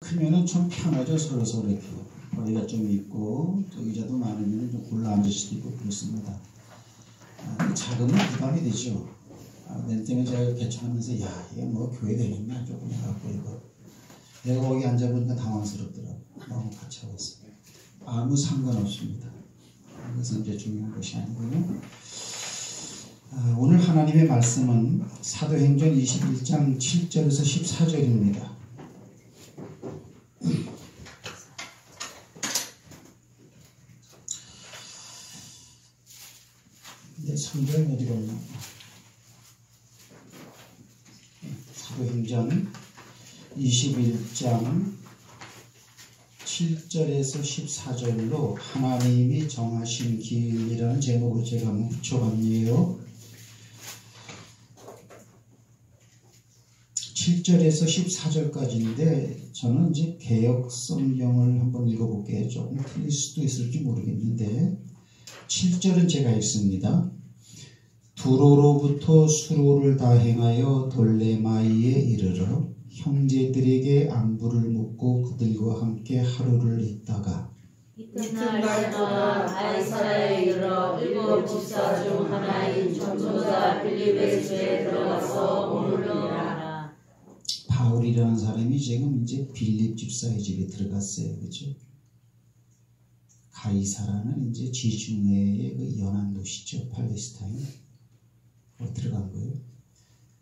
크면은 좀 편하죠. 서로 이렇게 거리가 좀 있고 또 의자도 많으면 좀 골라 앉을 수도 있고 그렇습니다. 작으면 부담이 되죠. 맨 때문에 제가 개척하면서 야 이게 뭐 교회 되겠나 조금 해갖고 이거 내가 거기 앉아보니까 당황스럽더라고. 너무 같이 하고 있어요. 아무 상관없습니다. 그것은 이제 중요한 것이 아니고요. 오늘 하나님의 말씀은 사도행전 21장 7절에서 14절입니다. 근데 성경이 어디 갔나? 사도행전 21장 7절에서 14절로 하나님이 정하신 길이라는 제목을 제가 한번 붙여봤네요. 7절에서 14절까지인데 저는 이제 개역 성경을 한번 읽어볼게요. 조금 틀릴 수도 있을지 모르겠는데 7절은 제가 읽습니다. 두로로부터 수로를 다 행하여 돌레마이에 이르러 형제들에게 안부를 묻고 그들과 함께 하루를 있다가 이튿날 저가 가이사랴에 이르러 일곱 집사 중 하나인 전도자 빌립의 집에 들어가서 머무르니라. 바울이라는 사람이 지금 이제 빌립 집사의 집에 들어갔어요. 그렇죠? 가이사라는 이제 지중해의 그 연안 도시죠. 팔레스타인. 들어간 거예요.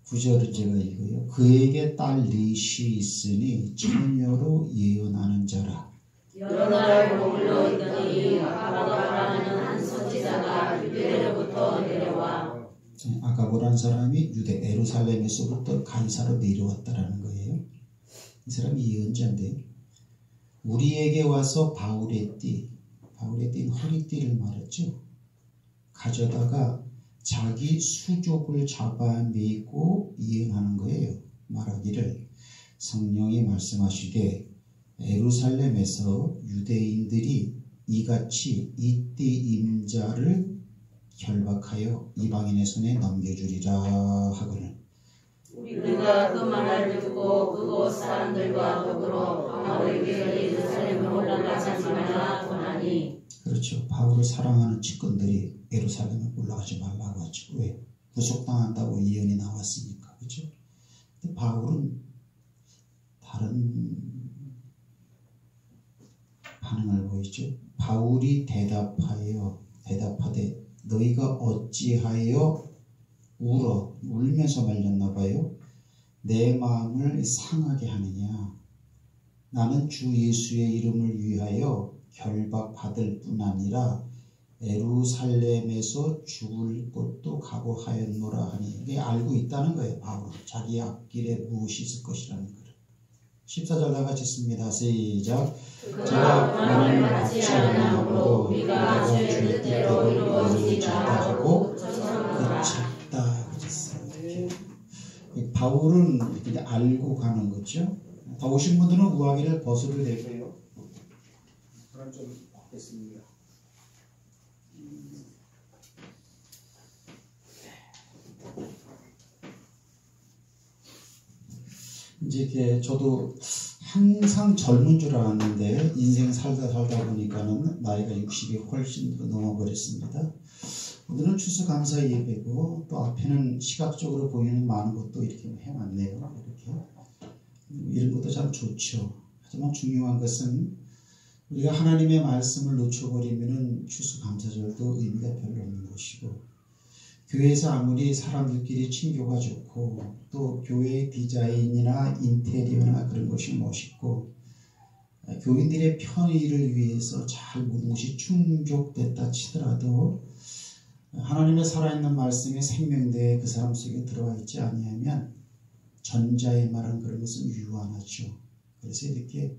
9절은 제가 읽어요. 그에게 딸 넷이 있으니 처녀로 예언하는 자라. 여러 날 머물러 있더니 아가보라는 한 선지자가 유대로부터 내려와. 아가보라는 사람이 유대 예루살렘에서부터 가이사로 내려왔다라는 거예요. 이 사람이 예언자인데 우리에게 와서 바울의 띠는 허리띠를 말했죠. 가져다가 자기 수족을 잡아매고 예언하는 거예요. 말하기를 성령이 말씀하시되 예루살렘에서 유대인들이 이같이 이띠 임자를 결박하여 이방인의 손에 넘겨주리라 하거늘. 우리가 그 말을 듣고 그곳 사람들과 더불어 바울에게 예루살렘으로 올라가지 말라 권하니. 그렇죠. 바울을 사랑하는 측근들이 예루살렘에 올라가지 말라고 하죠. 왜? 구속당한다고 예언이 나왔으니까. 그렇죠? 근데 바울은 다른 반응을 보이죠. 바울이 대답하되 너희가 어찌하여 울면서 말렸나 봐요. 내 마음을 상하게 하느냐. 나는 주 예수의 이름을 위하여 결박받을 뿐 아니라 예루살렘에서 죽을 곳도 각오하였노라 하니. 이게 알고 있다는 거예요. 바울은 자기 앞길에 무엇이 있을 것이라는 거예요. 14절 다 같이 읽습니다. 시작. 저가 고난을 받지 아니하므로 우리가 주의 뜻대로 이루어지리라 하고 그쳤다 그랬어요. 바울은 이렇게 알고 가는 거죠. 더 오신 분들은 우아기를 벗어도 되고요. 그럼 좀 받겠습니다. 이제 저도 항상 젊은 줄 알았는데 인생 살다 보니까는 나이가 60이 훨씬 더 넘어버렸습니다. 오늘은 추수감사 예배고 또 앞에는 시각적으로 보이는 많은 것도 이렇게 해놨네요. 이렇게 이런 것도 참 좋죠. 하지만 중요한 것은 우리가 하나님의 말씀을 놓쳐버리면은 추수감사절도 의미가 별로 없는 것이고, 교회에서 아무리 사람들끼리 친교가 좋고 또 교회의 디자인이나 인테리어나 그런 것이 멋있고 교인들의 편의를 위해서 잘 모든 것이 충족됐다 치더라도 하나님의 살아있는 말씀의 생명대에 그 사람 속에 들어와 있지 아니하면 전자의 말은 그런 것은 유한하죠. 그래서 이렇게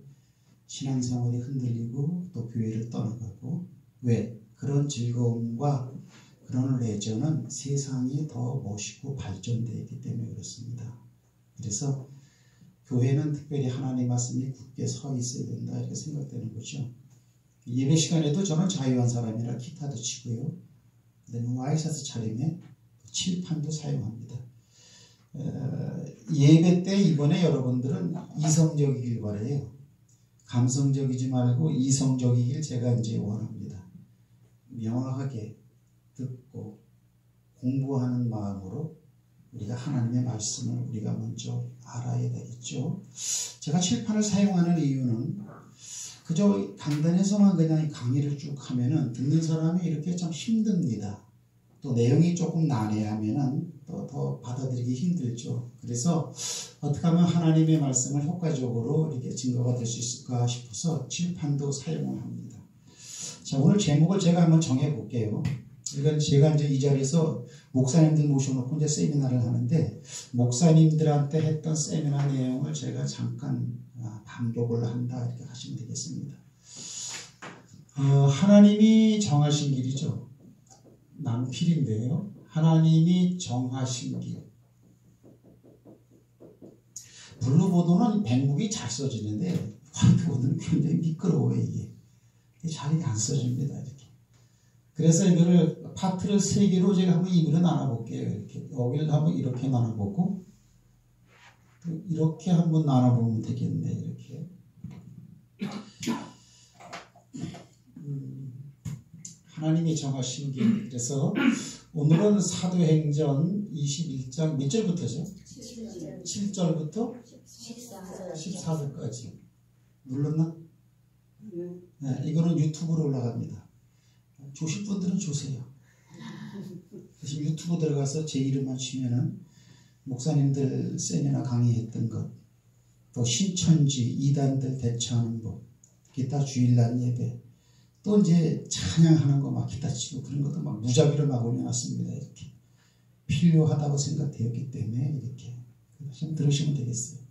신앙생활이 흔들리고 또 교회를 떠나가고, 왜? 그런 즐거움과 그런 레저는 세상이 더 멋있고 발전되어 있기 때문에 그렇습니다. 그래서 교회는 특별히 하나님의 말씀이 굳게 서 있어야 된다 이렇게 생각되는 거죠. 예배 시간에도 저는 자유한 사람이라 기타도 치고요. 그다음에 와이셔츠 차림에 칠판도 사용합니다. 예배 때 이번에 여러분들은 이성적이길 바라요. 감성적이지 말고 이성적이길 제가 이제 원합니다. 명확하게 듣고 공부하는 마음으로 우리가 하나님의 말씀을 우리가 먼저 알아야 되겠죠. 제가 칠판을 사용하는 이유는 그저 강단에서만 그냥 강의를 쭉 하면은 듣는 사람이 이렇게 참 힘듭니다. 또 내용이 조금 난해하면은 더 받아들이기 힘들죠. 그래서 어떻게 하면 하나님의 말씀을 효과적으로 이렇게 증거가 될 수 있을까 싶어서 칠판도 사용을 합니다. 자, 오늘 제목을 제가 한번 정해 볼게요. 그러니까 제가 이제 이 자리에서 목사님들 모셔놓고 이제 세미나를 하는데 목사님들한테 했던 세미나 내용을 제가 잠깐 반복을 한다 이렇게 하시면 되겠습니다. 하나님이 정하신 길이죠. 남필인데요. 하나님이 정하신 길. 블루보드는 백목이 잘 써지는데 화이트보드는 굉장히 미끄러워요. 이게 잘 안 써집니다. 이렇게. 그래서 이거를 파트를 3개로 제가 한번 임의로 나눠볼게요. 이렇게 여기를 한번 이렇게 나눠보고 또 이렇게 한번 나눠보면 되겠네. 이렇게. 하나님이 정하신 길. 그래서 오늘은 사도행전 21장 몇 절부터죠? 7절부터 14절까지. 눌렀나? 네, 이거는 유튜브로 올라갑니다. 조실 분들은 조세요. 그래서 유튜브 들어가서 제 이름만 치면은 목사님들 세미나 강의했던 것, 또 신천지 이단들 대처하는 법, 기타 주일날 예배, 또 이제 찬양하는 거 막 기타 치고 그런 것도 막 무작위로 막 올려놨습니다. 이렇게 필요하다고 생각되었기 때문에 이렇게 좀 들으시면 되겠어요.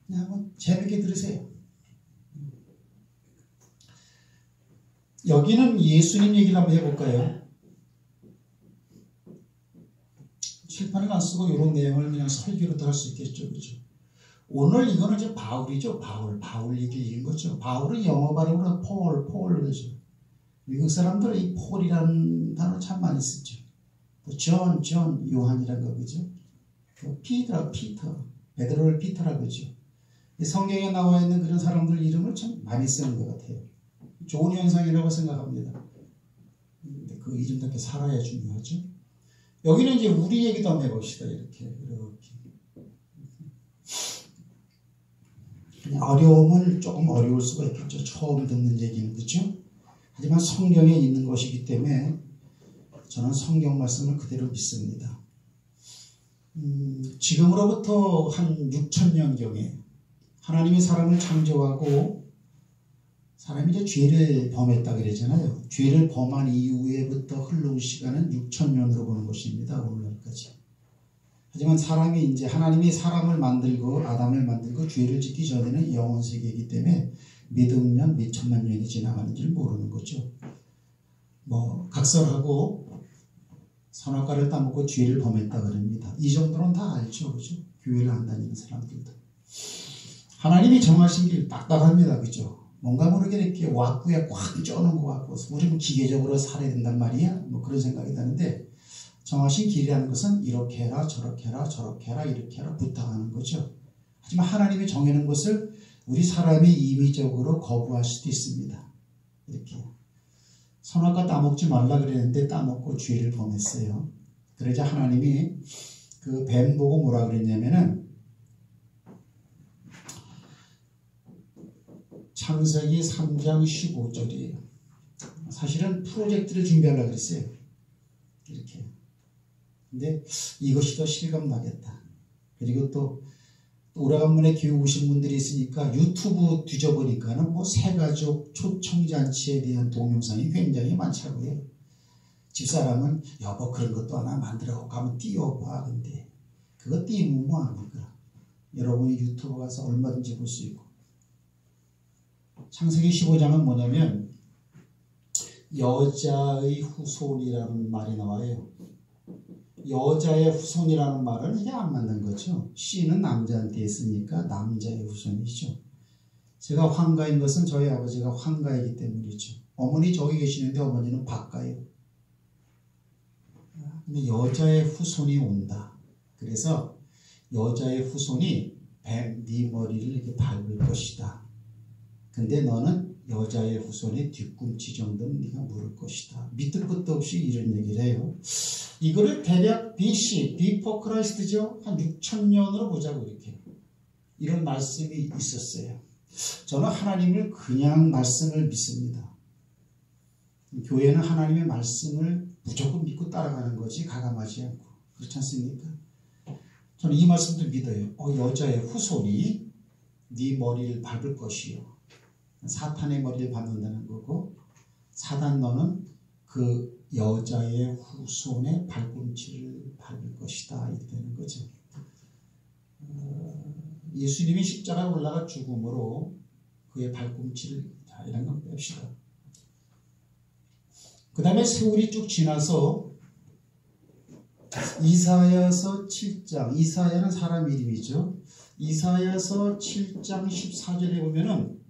그냥 한번 재밌게 들으세요. 여기는 예수님 얘기를 한번 해볼까요? 칠판을 안 쓰고 이런 내용을 그냥 설교로도 할 수 있겠죠. 그죠? 오늘 이거는 이제 바울이죠. 바울 얘기를 읽은 거죠. 바울은 영어 발음으로 폴 그러죠. 미국 사람들은 이 폴이라는 단어 참 많이 쓰죠. 또 존, 요한이라는 거, 그죠? 또 피터, 베드로를 피터라고 그러죠. 성경에 나와 있는 그런 사람들 이름을 참 많이 쓰는 것 같아요. 좋은 현상이라고 생각합니다. 근데 그 이름답게 살아야 중요하죠. 여기는 이제 우리 얘기도 한번 해봅시다. 이렇게. 어려움은 조금 어려울 수가 있겠죠. 처음 듣는 얘기는, 그렇죠? 하지만 성경에 있는 것이기 때문에 저는 성경 말씀을 그대로 믿습니다. 지금으로부터 한 6,000년경에 하나님이 사람을 창조하고 사람이 이제 죄를 범했다 그러잖아요. 죄를 범한 이후에부터 흘러온 시간은 6,000년으로 보는 것입니다. 오늘날까지. 하지만 사람이 이제 하나님이 사람을 만들고 아담을 만들고 죄를 짓기 전에는 영원 세계이기 때문에 몇억 년, 몇천만 년이 지나가는지를 모르는 거죠. 뭐 각설하고 선악과를 따먹고 죄를 범했다 그럽니다. 이 정도는 다 알죠, 그죠? 교회를 안 다니는 사람들도. 하나님이 정하신 길 딱딱합니다, 그죠? 뭔가 모르게 이렇게 왁구에 꽉 쪄놓은 것 같고 우리는 기계적으로 살아야 된단 말이야? 뭐 그런 생각이 드는데 정하신 길이라는 것은 이렇게 해라 저렇게 해라 저렇게 해라 이렇게 해라 부탁하는 거죠. 하지만 하나님이 정해놓은 것을 우리 사람이 임의적으로 거부할 수도 있습니다. 이렇게 선악과 따먹지 말라 그랬는데 따먹고 죄를 범했어요. 그러자 하나님이 그 뱀 보고 뭐라 그랬냐면은 창세기 3장 15절이에요. 사실은 프로젝트를 준비하려고 그랬어요. 이렇게. 근데 이것이 더 실감나겠다. 그리고 또 오래간만에 교회 오신 분들이 있으니까 유튜브 뒤져보니까는 뭐 새가족 초청잔치에 대한 동영상이 굉장히 많더라고요. 집사람은 여보 그런 것도 하나 만들어 가면 띄워봐. 근데 그거 띄우면 뭐합니까? 여러분이 유튜브 가서 얼마든지 볼 수 있고. 창세기 15장은 뭐냐면 여자의 후손이라는 말이 나와요. 여자의 후손이라는 말은 이게 안 맞는 거죠. 씨는 남자한테 있으니까 남자의 후손이죠. 제가 황가인 것은 저희 아버지가 황가이기 때문이죠. 어머니 저기 계시는데 어머니는 박가예요. 근데 여자의 후손이 온다. 그래서 여자의 후손이 뱀 네 머리를 이렇게 밟을 것이다. 근데 너는 여자의 후손의 뒤꿈치 정도는 네가 물을 것이다. 밑도 끝도 없이 이런 얘기를 해요. 이거를 대략 BC, Before Christ죠. 한 6,000년으로 보자고 이렇게. 이런 말씀이 있었어요. 저는 하나님을 그냥 말씀을 믿습니다. 교회는 하나님의 말씀을 무조건 믿고 따라가는 거지 가감하지 않고. 그렇지 않습니까? 저는 이 말씀도 믿어요. 여자의 후손이 네 머리를 밟을 것이요. 사탄의 머리를 밟는다는 거고, 사단 너는 그 여자의 후손의 발꿈치를 밟을 것이다. 이렇게 되는 거죠. 예수님이 십자가에 올라가 죽음으로 그의 발꿈치를, 자, 이런 건 뺍시다. 그 다음에 세월이 쭉 지나서 이사야서 7장, 이사야는 사람 이름이죠. 이사야서 7장 14절에 보면은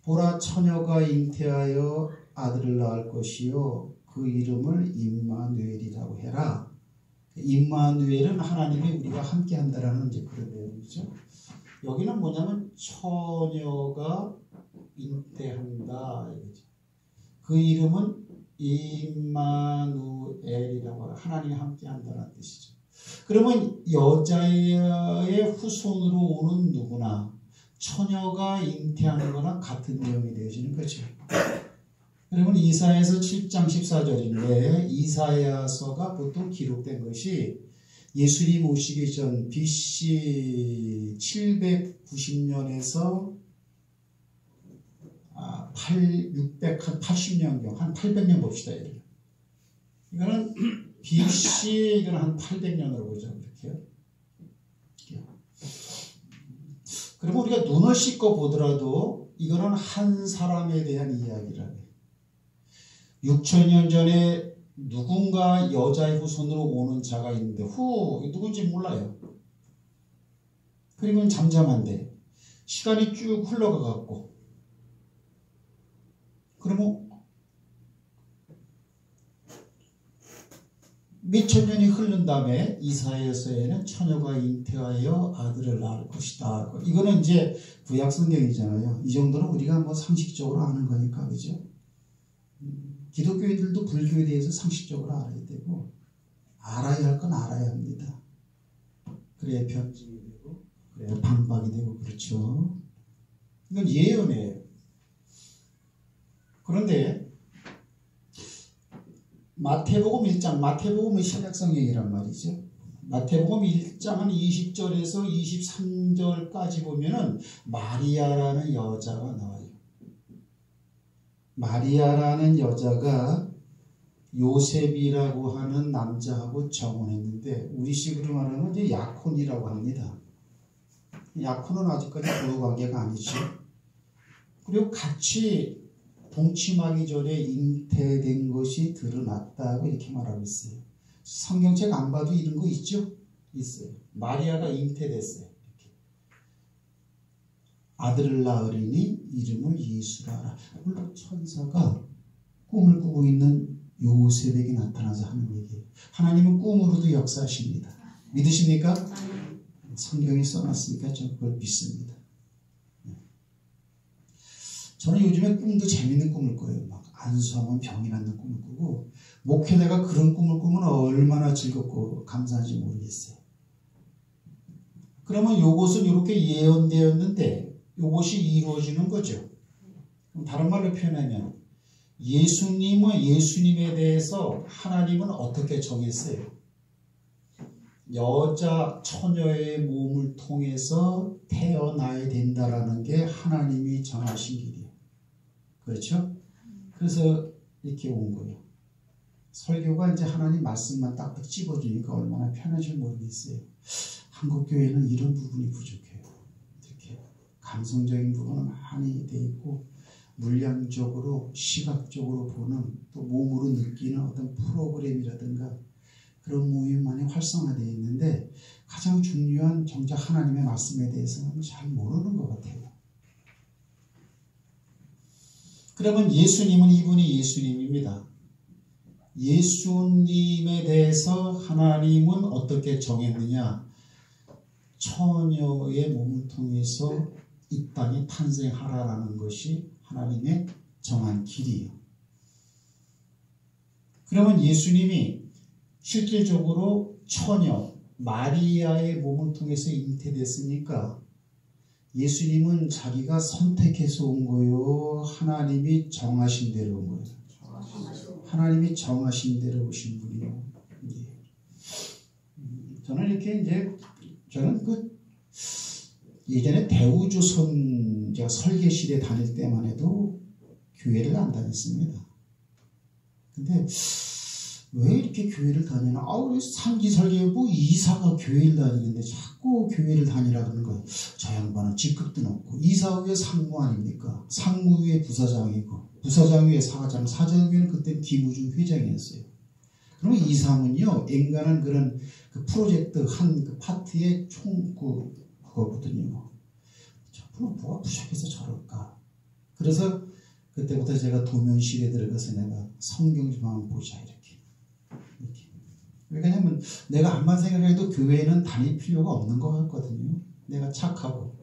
보라 처녀가 잉태하여 아들을 낳을 것이요 그 이름을 임마누엘이라고 해라. 임마누엘은 하나님이 우리가 함께 한다라는 이제 그런 내용이죠. 여기는 뭐냐면 처녀가 잉태한다. 그 이름은 임마누엘이라고 하라. 하나님이 함께 한다는 뜻이죠. 그러면 여자의 후손으로 오는 누구나 처녀가 잉태하는 거나 같은 내용이 되어지는 거죠. 그러면 이사야서 7장 14절인데 이사야서가 보통 기록된 것이 예수님 오시기 전 BC 790년에서 680년경 한 800년 봅시다. 이거는 BC 이거는 한 800년으로 보자. 이렇게요. 그리고 우리가 눈을 씻고 보더라도 이거는 한 사람에 대한 이야기라네. 6,000년 전에 누군가 여자의 후손으로 오는 자가 있는데 누군지 몰라요. 그러면 잠잠한데 시간이 쭉 흘러가갖고 그러면 몇천 년이 흐른 다음에 이사야서에는 처녀가 잉태하여 아들을 낳을 것이다. 이거는 이제 구약 성경이잖아요. 이 정도는 우리가 뭐 상식적으로 아는 거니까, 그죠? 기독교인들도 불교에 대해서 상식적으로 알아야 되고, 알아야 할 건 알아야 합니다. 그래야 변증이 되고, 그래야 반박이 되고, 그렇죠? 이건 예언이에요. 그런데 마태복음 1장, 마태복음은 신약성경이란 말이죠. 마태복음 1장은 20절에서 23절까지 보면은 마리아라는 여자가 나와요. 마리아라는 여자가 요셉이라고 하는 남자하고 정혼했는데 우리식으로 말하면 이제 약혼이라고 합니다. 약혼은 아직까지 부부 관계가 아니죠. 그리고 같이 동침하기 전에 잉태된 것이 드러났다고 이렇게 말하고 있어요. 성경책 안 봐도 이런 거 있죠? 있어요. 마리아가 잉태됐어요. 이렇게. 아들을 낳으리니 이름을 예수라 하라. 물론 천사가 꿈을 꾸고 있는 요셉에게 나타나서 하는 얘기예요. 하나님은 꿈으로도 역사하십니다. 믿으십니까? 성경에 써놨으니까 저 그걸 믿습니다. 저는 요즘에 꿈도 재밌는 꿈을 꿔요. 막 안수하면 병이 낫는 꿈을 꾸고 목회자가 그런 꿈을 꾸면 얼마나 즐겁고 감사한지 모르겠어요. 그러면 요것은 이렇게 예언되었는데 요것이 이루어지는 거죠. 다른 말로 표현하면 예수님에 대해서 하나님은 어떻게 정했어요? 여자 처녀의 몸을 통해서 태어나야 된다라는 게 하나님이 정하신 길이에요. 그렇죠? 그래서 이렇게 온 거예요. 설교가 이제 하나님 말씀만 딱딱 찝어주니까 얼마나 편한지 모르겠어요. 한국 교회는 이런 부분이 부족해요. 이렇게 감성적인 부분은 많이 돼 있고 물량적으로 시각적으로 보는 또 몸으로 느끼는 어떤 프로그램이라든가 그런 모임만이 활성화되어 있는데 가장 중요한 정작 하나님의 말씀에 대해서는 잘 모르는 것 같아요. 그러면 예수님은 이분이 예수님입니다. 예수님에 대해서 하나님은 어떻게 정했느냐? 처녀의 몸을 통해서 이 땅에 탄생하라라는 것이 하나님의 정한 길이에요. 그러면 예수님이 실질적으로 처녀 마리아의 몸을 통해서 잉태됐으니까 예수님은 자기가 선택해서 온 거요, 하나님이 정하신 대로 온 거예요. 하나님이 정하신 대로 오신 분이요. 저는 이렇게 저는 예전에 대우조선 제가 설계실에 다닐 때만 해도 교회를 안 다녔습니다. 근데 왜 이렇게 교회를 다니나? 왜 상기설계부 이사가 교회를 다니는데 자꾸 교회를 다니라 그러는 거예요. 저 양반은 직급도 높고 이사 위에 상무 아닙니까? 상무 위에 부사장이고 부사장 위에 사장, 사장 위에는 그때 김우중 회장이었어요. 그러면 이사는요, 앵간한 그런 그 프로젝트 한 그 파트의 그거거든요. 저분은 뭐가 부족해서 저럴까? 그래서 그때부터 제가 도면실에 들어가서 내가 성경 좀 한번 보자 이렇게. 왜냐하면 내가 암만 생각해도 교회에는 다닐 필요가 없는 것 같거든요. 내가 착하고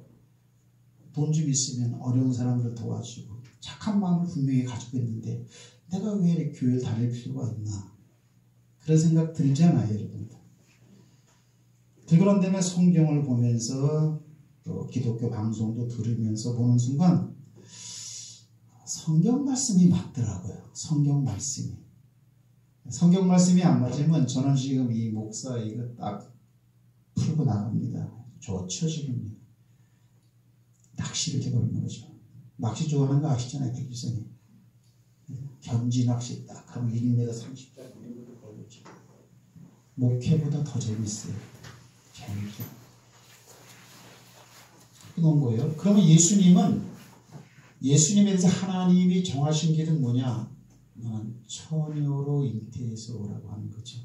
돈 좀 있으면 어려운 사람들 도와주고 착한 마음을 분명히 가지고 있는데 내가 왜 이렇게 교회를 다닐 필요가 있나? 그런 생각 들잖아요, 여러분. 그런 다음에 성경을 보면서 또 기독교 방송도 들으면서 보는 순간 성경 말씀이 맞더라고요. 성경 말씀이 안 맞으면 저는 지금 이 목사 이거 딱 풀고 나갑니다. 좋죠 지금. 낚시를 해버리는 거죠. 낚시 좋아하는 거 아시잖아요, 백일성이. 견지 낚시 딱 하면 1m 30짜리 걸렸죠. 목회보다 더 재밌어요. 재밌죠. 그런 거예요. 그러면 예수님에 대해서 하나님이 정하신 길은 뭐냐? 처녀로 잉태해서 오라고 하는 거죠.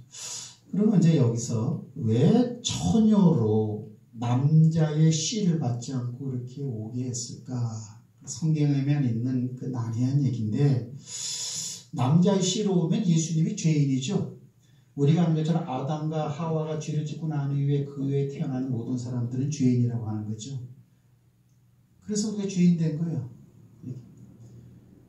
그러면 이제 여기서 왜 처녀로 남자의 씨를 받지 않고 이렇게 오게 했을까? 성경에만 있는 그 난해한 얘기인데, 남자의 씨로 오면 예수님이 죄인이죠. 우리가 아는 것처럼 아담과 하와가 죄를 짓고 난 이후에 그 후에 태어나는 모든 사람들은 죄인이라고 하는 거죠. 그래서 우리가 죄인 된 거예요.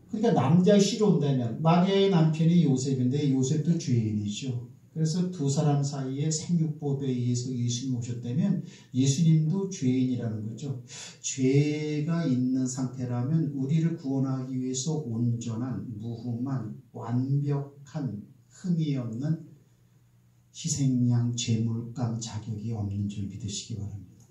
그러니까 남자의 씨로 온다면 마리아의 남편이 요셉인데 요셉도 죄인이죠. 그래서 두 사람 사이에 생육법에 의해서 예수님이 오셨다면 예수님도 죄인이라는 거죠. 죄가 있는 상태라면 우리를 구원하기 위해서 온전한, 무흠한, 완벽한, 흠이 없는 희생양, 제물감 자격이 없는 줄 믿으시기 바랍니다.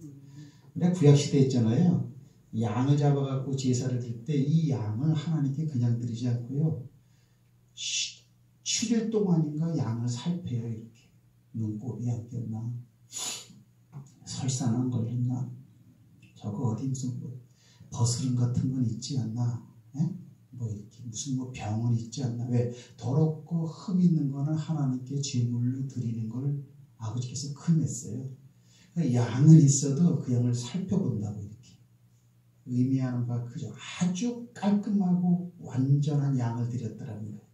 우리가 구약시대에 있잖아요. 양을 잡아갖고 제사를 드릴 때 이 양을 하나님께 그냥 드리지 않고요. 7일 동안인가 양을 살펴요. 이렇게. 눈곱이 안 꼈나? 설사는 안 걸렸나? 저거 어디 무슨 버스름 같은 건 있지 않나? 에? 뭐 이렇게 무슨 병은 있지 않나? 왜? 더럽고 흠 있는 거는 하나님께 제물로 드리는 걸 아버지께서 금했어요. 그러니까 양은 있어도 그 양을 살펴본다고 이렇게. 의미하는 바 그죠. 아주 깔끔하고 완전한 양을 드렸더라는 거예요.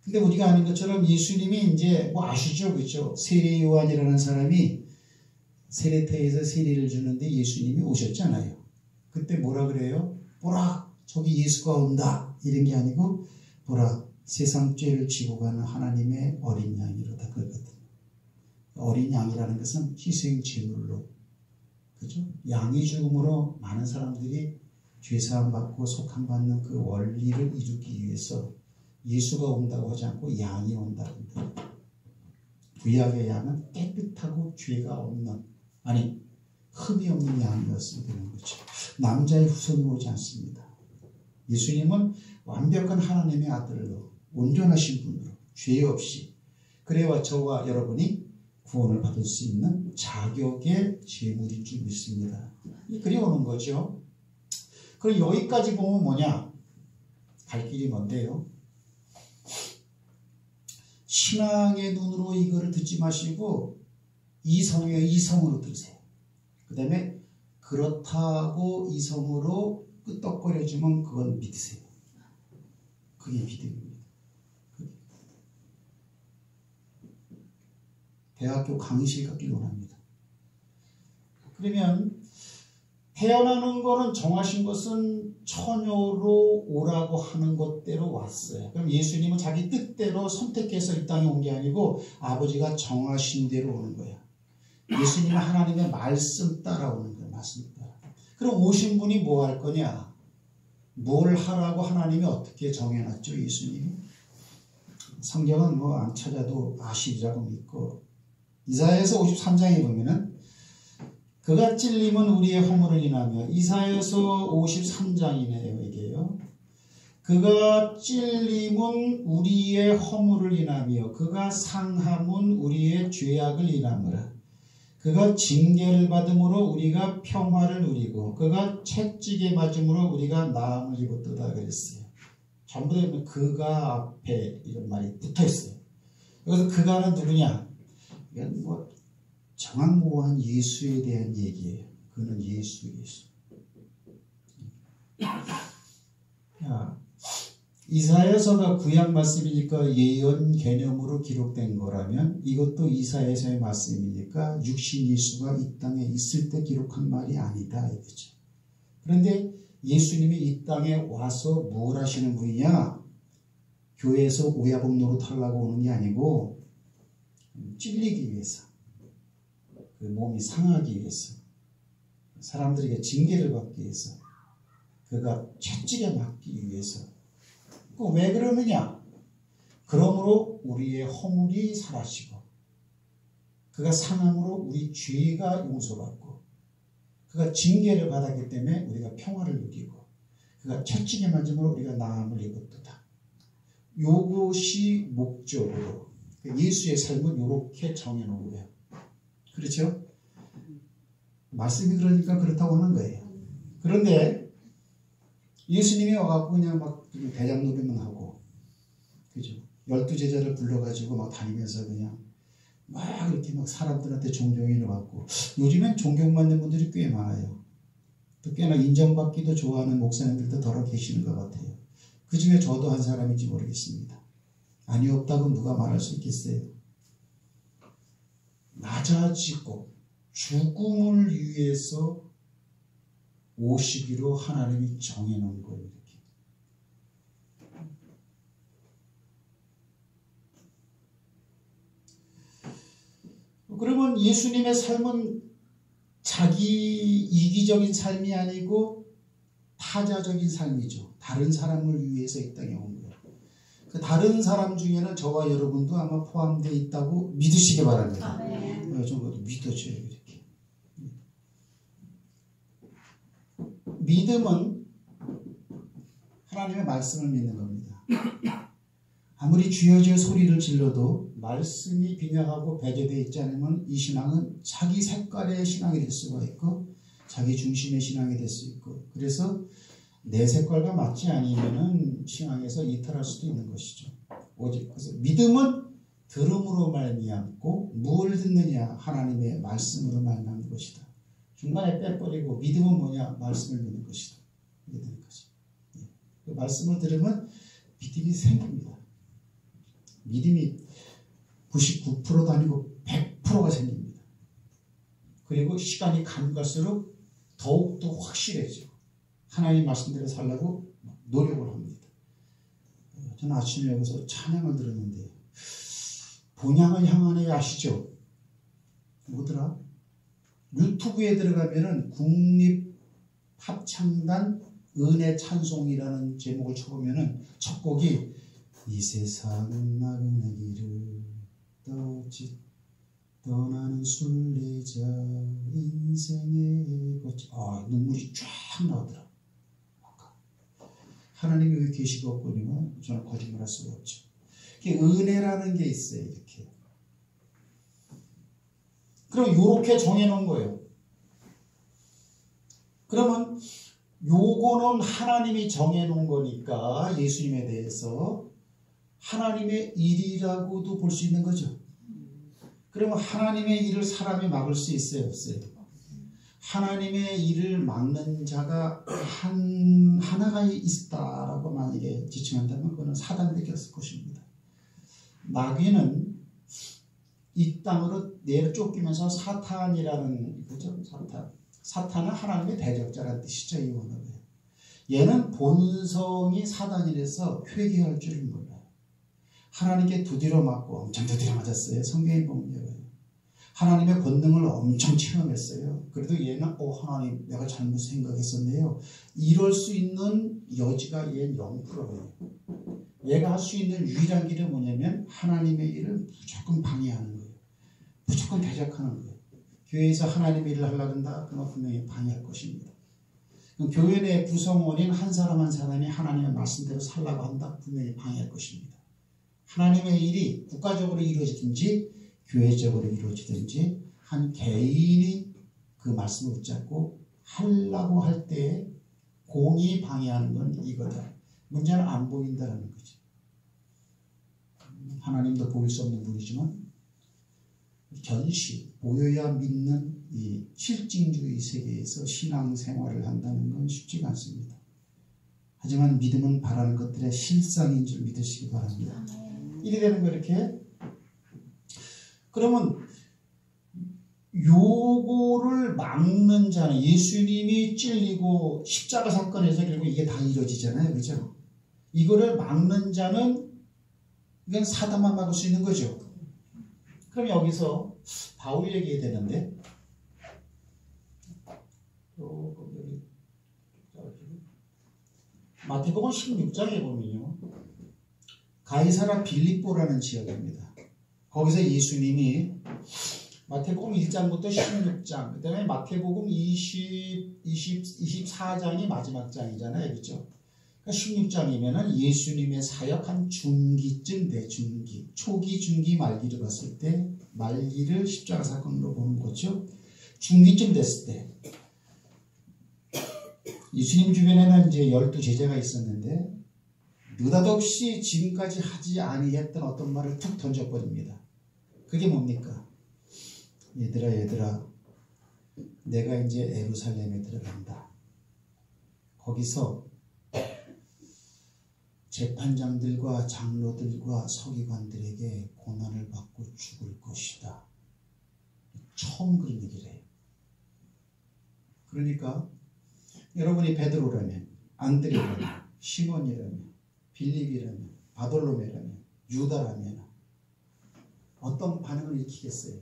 근데 우리가 아는 것처럼 예수님이 이제 뭐 아시죠? 그죠? 세례 요한이라는 사람이 세례터에서 세례를 주는데 예수님이 오셨잖아요. 그때 뭐라 그래요? 보라! 저기 예수가 온다! 이런 게 아니고 보라! 세상 죄를 지고 가는 하나님의 어린 양이로다. 그랬거든요. 어린 양이라는 것은 희생 제물로, 그죠? 양이 죽음으로 많은 사람들이 죄사함 받고 속함 받는 그 원리를 이루기 위해서 예수가 온다고 하지 않고 양이 온다고 합니다. 구약의 양은 깨끗하고 죄가 없는, 아니 흠이 없는 양이었으면 되는 거죠. 남자의 후손으로 오지 않습니다. 예수님은 완벽한 하나님의 아들로, 온전하신 분으로, 죄 없이, 그래야 저와 여러분이 구원을 받을 수 있는 자격의 제물인 줄 믿습니다. 그리 오는 거죠. 그럼 여기까지 보면 뭐냐? 갈 길이 뭔데요? 신앙의 눈으로 이거를 듣지 마시고 이성으로 들으세요. 그 다음에 그렇다고 이성으로 끄떡거려주면 그건 믿으세요. 그게 믿음입니다. 대학교 강의실 갖기 원합니다. 그러면 태어나는 거는 정하신 것은 처녀로 오라고 하는 것대로 왔어요. 그럼 예수님은 자기 뜻대로 선택해서 이 땅에 온 게 아니고 아버지가 정하신 대로 오는 거야. 예수님은 하나님의 말씀 따라오는 거야. 말씀 따라. 그럼 오신 분이 뭐 할 거냐? 뭘 하라고 하나님이 어떻게 정해놨죠? 예수님이. 성경은 뭐 안 찾아도 아시리라고 믿고, 이사야서 53장에 보면은 그가 찔림은 우리의 허물을 인하며, 이사야서 53장이네요 이게요. 그가 찔림은 우리의 허물을 인하며 그가 상함은 우리의 죄악을 인하므라. 그가 징계를 받음으로 우리가 평화를 누리고 그가 채찍에 맞음으로 우리가 나음을 입었도다 그랬어요. 전부 다 그가 앞에 이런 말이 붙어있어요. 여기서 그가는 누구냐? 이건 뭐 정확무한 예수에 대한 얘기예요. 그는 예수. 이사야서가 구약 말씀이니까 예언 개념으로 기록된 거라면 이것도 이사야서의 말씀이니까 육신 예수가 이 땅에 있을 때 기록한 말이 아니다 이거죠. 그런데 예수님이 이 땅에 와서 뭘 하시는 분이냐? 교회에서 오야복 노릇하려고 오는 게 아니고 찔리기 위해서, 그 몸이 상하기 위해서, 사람들에게 징계를 받기 위해서, 그가 채찍에 맞기 위해서. 왜 그러느냐? 그러므로 우리의 허물이 사라지고 그가 상함으로 우리 죄가 용서받고 그가 징계를 받았기 때문에 우리가 평화를 누리고 그가 채찍에 맞음으로 우리가 나음을 입었도다. 요것이 목적으로 예수의 삶은 이렇게 정해놓은 거예요. 그렇죠? 말씀이 그러니까 그렇다고 하는 거예요. 그런데 예수님이 와갖고 그냥 막 대장 노릇만 하고, 그죠? 12제자를 불러가지고 막 다니면서 그냥 막 이렇게 막 사람들한테 존경을 받고, 요즘엔 존경받는 분들이 꽤 많아요. 또 꽤나 인정받기도 좋아하는 목사님들도 더러 계시는 것 같아요. 그 중에 저도 한 사람인지 모르겠습니다. 아니 없다고 누가 말할 수 있겠어요? 낮아지고 죽음을 위해서 오시기로 하나님이 정해놓은 거예요. 이렇게. 그러면 예수님의 삶은 자기 이기적인 삶이 아니고 타자적인 삶이죠. 다른 사람을 위해서 이 땅에 온 거예요. 그 다른 사람 중에는 저와 여러분도 아마 포함되어 있다고 믿으시기 바랍니다. 좀 믿어줘요. 이렇게. 믿음은 하나님의 말씀을 믿는 겁니다. 아무리 주여 주여 소리를 질러도 말씀이 빈약하고 배제되어 있지 않으면 이 신앙은 자기 색깔의 신앙이 될 수가 있고 자기 중심의 신앙이 될 수 있고, 그래서 내 색깔과 맞지 않으면 신앙에서 이탈할 수도 있는 것이죠. 오직 그래서 믿음은 들음으로 말미암고 뭘 듣느냐? 하나님의 말씀으로 말미암는 것이다. 중간에 빼버리고 믿음은 뭐냐? 말씀을 믿는 것이다. 이게 되는 거죠. 그 말씀을 들으면 믿음이 생깁니다. 믿음이 99%도 아니고 100%가 생깁니다. 그리고 시간이 가면 갈수록 더욱더 확실해지고 하나님 말씀대로 살려고 노력을 합니다. 저는 아침에 여기서 찬양을 들었는데 본향을 향하네 아시죠? 뭐더라? 유튜브에 들어가면은 국립합창단 은혜 찬송이라는 제목을 쳐보면은 첫 곡이 이 세상은 나그네 길을 떠나는 순례자 인생의 꽃. 눈물이 쫙 나오더라. 하나님이 여기 계시고 없거니와 저는 거짓말할 수가 없죠. 이렇게 은혜라는 게 있어요. 이렇게. 그럼 요렇게 정해놓은 거예요. 그러면 요거는 하나님이 정해놓은 거니까 예수님에 대해서 하나님의 일이라고도 볼 수 있는 거죠. 그러면 하나님의 일을 사람이 막을 수 있어요? 없어요? 하나님의 일을 막는 자가 하나가 있다라고 만약에 지칭한다면 그거는 사단밖에 없을 것입니다. 마귀는 이 땅으로 내쫓기면서 사탄이라는 거죠. 사탄. 사탄은 하나님의 대적자라는 뜻이죠. 이 원어는. 얘는 본성이 사단이라서 회개할 줄을 몰라요. 하나님께 두드려 맞고 엄청 두드려 맞았어요. 성경에 보면 하나님의 권능을 엄청 체험했어요. 그래도 얘는 하나님 내가 잘못 생각했었네요. 이럴 수 있는 여지가 얘는 0%예요. 얘가 할 수 있는 유일한 길은 뭐냐면 하나님의 일을 무조건 방해하는 거예요. 무조건 대적하는 거예요. 교회에서 하나님의 일을 하려고 한다? 그건 분명히 방해할 것입니다. 교회 내 구성원인 한 사람 한 사람이 하나님의 말씀대로 살라고 한다? 분명히 방해할 것입니다. 하나님의 일이 국가적으로 이루어지든지 교회적으로 이루어지든지 한 개인이 그 말씀을 붙잡고 하려고 할 때 공이 방해하는 건 이거다. 문제는 안 보인다는 거죠. 하나님도 보일 수 없는 분이지만 견시, 보여야 믿는 이 실증주의 세계에서 신앙생활을 한다는 건 쉽지가 않습니다. 하지만 믿음은 바라는 것들의 실상인 줄 믿으시기 바랍니다. 이래 되는 거 이렇게. 그러면 요거를 막는 자는 예수님이 찔리고 십자가 사건에서 결국 이게 다 이루어지잖아요. 그죠? 이거를 막는 자는 이건 사단만 막을 수 있는 거죠. 그럼 여기서 바울 얘기해야 되는데 마태복음 16장에 보면요. 가이사라 빌립보라는 지역입니다. 거기서 예수님이 마태복음 1장부터 16장, 그 다음에 마태복음 24장이 마지막 장이잖아요. 그렇죠? 그러니까 16장이면은 예수님의 사역 한 중기쯤 돼, 중기. 초기, 중기, 말기를 봤을 때, 말기를 십자가 사건으로 보는 거죠. 중기쯤 됐을 때, 예수님 주변에는 이제 12제자가 있었는데, 느닷없이 지금까지 하지 아니했던 어떤 말을 툭 던져버립니다. 그게 뭡니까? 얘들아, 내가 이제 예루살렘에 들어간다. 거기서 재판장들과 장로들과 서기관들에게 고난을 받고 죽을 것이다. 처음 그런 얘기를 해요. 그러니까 여러분이 베드로라면, 안드레라면, 시몬이라면, 빌립이라면, 바돌로메라면, 유다라면 어떤 반응을 일으키겠어요?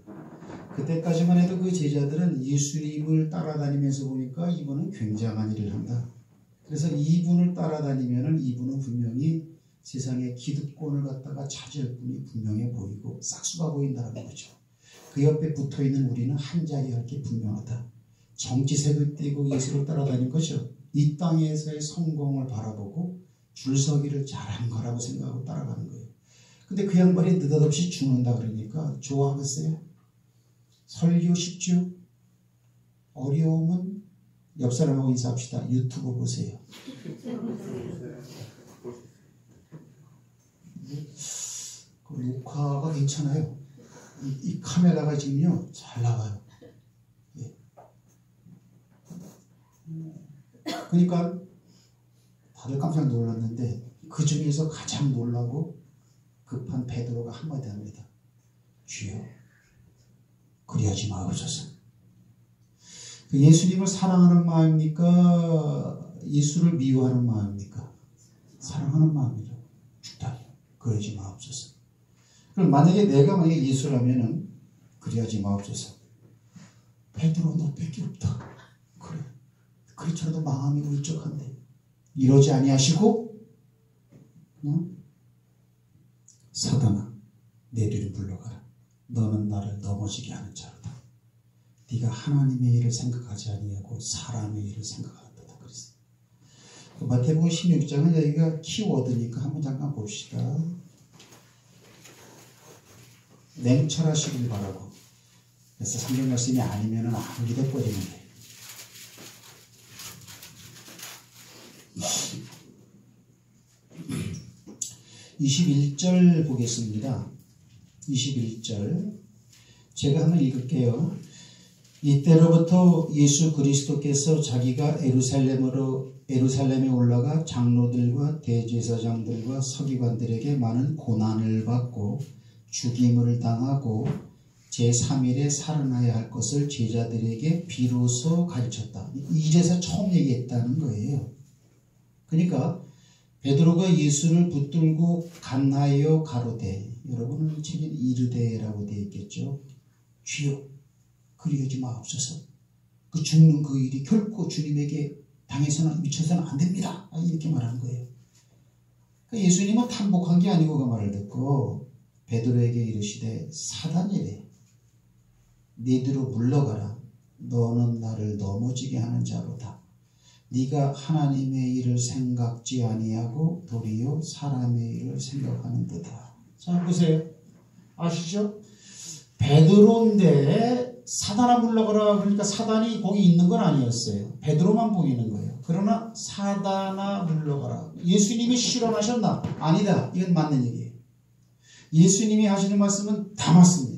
그때까지만 해도 그 제자들은 예수님을 따라다니면서 보니까 이분은 굉장한 일을 한다. 그래서 이분을 따라다니면은 이분은 분명히 세상에 기득권을 갖다가 차지할 분이 분명해 보이고 싹수가 보인다는 거죠. 그 옆에 붙어있는 우리는 한 자리 할 게 분명하다. 정치색을 띠고 예수를 따라다닌 거죠. 이 땅에서의 성공을 바라보고 줄서기를 잘한 거라고 생각하고 따라가는 거예요. 근데 그 양반이 느닷없이 죽는다 그러니까 좋아하겠어요? 설교 쉽죠? 어려움은 옆 사람하고 인사합시다. 유튜브 보세요. 그 녹화가 괜찮아요. 이 카메라가 지금요 잘 나와요. 예. 그러니까 다들 깜짝 놀랐는데 그 중에서 가장 놀라고 급한 베드로가 한마디 합니다. 주여, 그리하지 마옵소서. 예수님을 사랑하는 마음입니까? 예수를 미워하는 마음입니까? 사랑하는 마음이죠. 죽다니, 그러지 마옵소서. 그럼 만약에 예수라면은 그리하지 마옵소서. 베드로 너밖에 없다. 그래. 그렇더라도 마음이 울적한데 이러지 아니하시고 그냥 사단아, 내 뒤를 물러가라. 너는 나를 넘어지게 하는 자로다. 네가 하나님의 일을 생각하지 아니하고 사람의 일을 생각한다. 그랬어요. 마태복음 16장은 여기가 키워드니까 한번 잠깐 봅시다. 냉철하시길 바라고. 그래서 성경 말씀이 아니면 안 믿어버리는데. 21절 보겠습니다. 21절 제가 한번 읽을게요. 이때로부터 예수 그리스도께서 자기가 예루살렘에 올라가 장로들과 대제사장들과 서기관들에게 많은 고난을 받고 죽임을 당하고 제3일에 살아나야 할 것을 제자들에게 비로소 가르쳤다. 이래서 처음 얘기했다는 거예요. 그러니까 베드로가 예수를 붙들고 간하여 가로되, 여러분은 책에 이르되라고 되어 있겠죠. 주여 그리하지 마옵소서. 그 죽는 그 일이 결코 주님에게 당해서는 미쳐서는 안 됩니다. 이렇게 말한 거예요. 그러니까 예수님은 탐복한 게 아니고 그 말을 듣고 베드로에게 이르시되 사단이래. 네 뒤로 물러가라. 너는 나를 넘어지게 하는 자로다. 네가 하나님의 일을 생각지 아니하고 도리어 사람의 일을 생각하는도다. 자 보세요. 아시죠? 베드로인데 사단아 물러가라 그러니까 사단이 거기 있는 건 아니었어요. 베드로만 보이는 거예요. 그러나 사단아 물러가라. 예수님이 실현하셨나? 아니다. 이건 맞는 얘기예요. 예수님이 하시는 말씀은 다 맞습니다.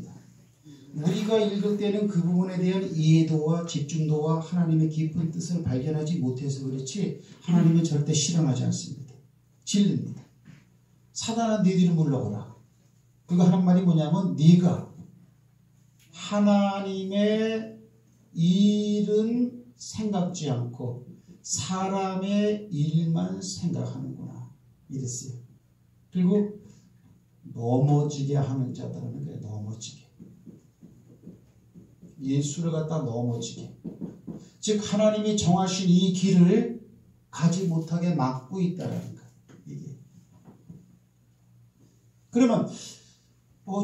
우리가 읽을 때는 그 부분에 대한 이해도와 집중도와 하나님의 깊은 뜻을 발견하지 못해서 그렇지 하나님은 절대 실현하지 않습니다. 진리입니다. 사단아 네 뒤로 물러가라. 그거 하는 말이 뭐냐면 네가 하나님의 일은 생각지 않고 사람의 일만 생각하는구나 이랬어요. 그리고 넘어지게 하는 자들은 그래 넘어지게. 예수를 갖다 넘어지게. 즉 하나님이 정하신 이 길을 가지 못하게 막고 있다는 거예요. 이게. 그러면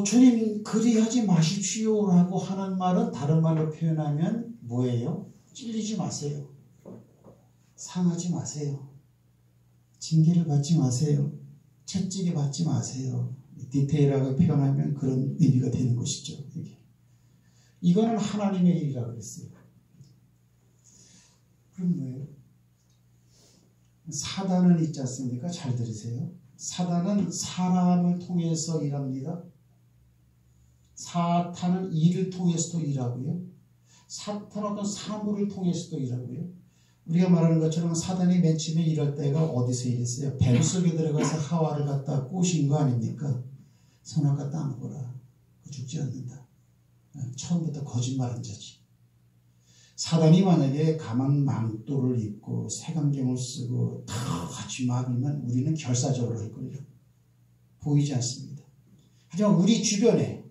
주님 그리하지 마십시오라고 하는 말은 다른 말로 표현하면 뭐예요? 찔리지 마세요. 상하지 마세요. 징계를 받지 마세요. 채찍을 받지 마세요. 디테일하게 표현하면 그런 의미가 되는 것이죠. 이게. 이거는 하나님의 일이라고 그랬어요. 그럼 뭐예요? 사단은 있지 않습니까? 잘 들으세요. 사단은 사람을 통해서 일합니다. 사탄은 일을 통해서도 일하고요. 사탄은 어떤 사물을 통해서도 일하고요. 우리가 말하는 것처럼 사단이 맨 처음에 일할 때가 어디서 일했어요? 뱀 속에 들어가서 하와를 갖다 꼬신 거 아닙니까? 손을 갖다 안으거라. 죽지 않는다. 처음부터 거짓말한 자지. 사단이 만약에 가만 망토를 입고 색안경을 쓰고 다 같이 막으면 우리는 결사적으로 할 거예요. 보이지 않습니다. 하지만 우리 주변에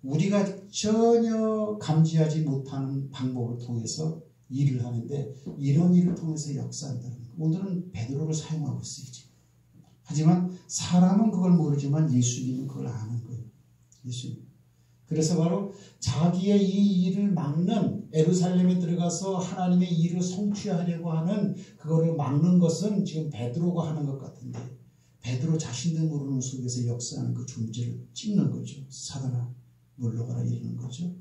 우리가 전혀 감지하지 못하는 방법을 통해서 일을 하는데 이런 일을 통해서 역사한다는 거예요. 오늘은 베드로를 사용하고 있어요. 하지만 사람은 그걸 모르지만 예수님은 그걸 아는 거예요. 예수님. 그래서 바로 자기의 이 일을 막는 예루살렘에 들어가서 하나님의 일을 성취하려고 하는 그거를 막는 것은 지금 베드로가 하는 것 같은데 베드로 자신도 모르는 속에서 역사하는 그 존재를 찍는 거죠. 사단아 물러가라 이러는 거죠.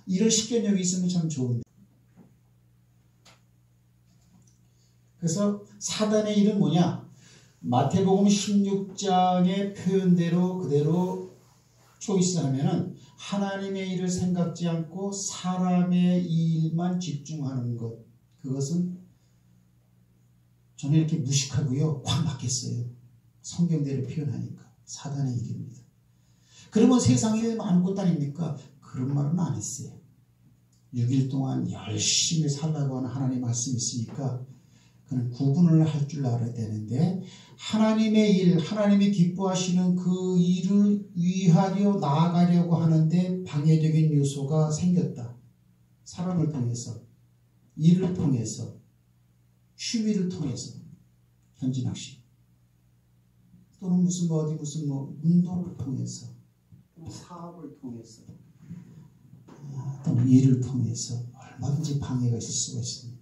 이런 식견력이 있으면 참 좋은데 그래서 사단의 일은 뭐냐? 마태복음 16장의 표현대로 그대로 초이스하면은 하나님의 일을 생각지 않고 사람의 일만 집중하는 것. 그것은 저는 이렇게 무식하고요. 확 맞겠어요. 성경대로 표현하니까. 사단의 일입니다. 그러면 세상에 아무것도 아닙니까? 그런 말은 안 했어요. 6일 동안 열심히 살라고 하는 하나님의 말씀이 있으니까 그는 구분을 할 줄 알아야 되는데 하나님의 일, 하나님이 기뻐하시는 그 일을 위하려 나아가려고 하는데 방해적인 요소가 생겼다. 사람을 통해서, 일을 통해서, 취미를 통해서, 현진학식 또는 무슨 운동을 통해서, 사업을 통해서, 또는 일을 통해서 얼마든지 방해가 있을 수가 있습니다.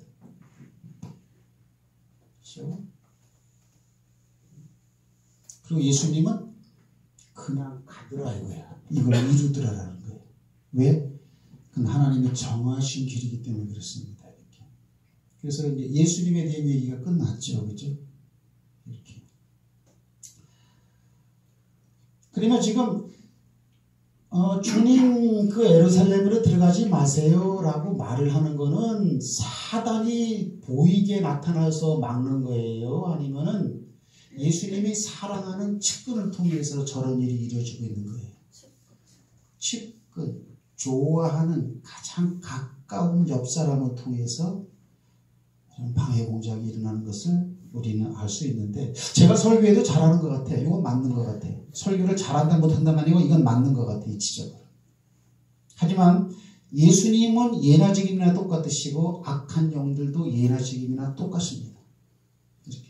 그리고 예수님은 그냥 가더라 이거야. 이걸 이루더라라는 거예요. 왜? 그건 하나님의 정하신 길이기 때문에 그렇습니다. 이렇게. 그래서 이제 예수님에 대한 얘기가 끝났죠, 그렇죠? 이렇게. 그러면 지금 주님 그 예루살렘으로 들어가지 마세요라고 말을 하는 거는 사단이 보이게 나타나서 막는 거예요? 아니면은 예수님이 사랑하는 측근을 통해서 저런 일이 이루어지고 있는 거예요? 측근, 좋아하는 가장 가까운 옆 사람을 통해서 방해 공작이 일어나는 것을 우리는 알 수 있는데, 제가 설교해도 잘하는 것 같아요. 이건 맞는 것 같아요. 설교를 잘한다 못한다가 아니고 이건 맞는 것 같아요. 이치적으로. 하지만 예수님은 예나 지금이나 똑같으시고 악한 영들도 예나 지금이나 똑같습니다. 이렇게.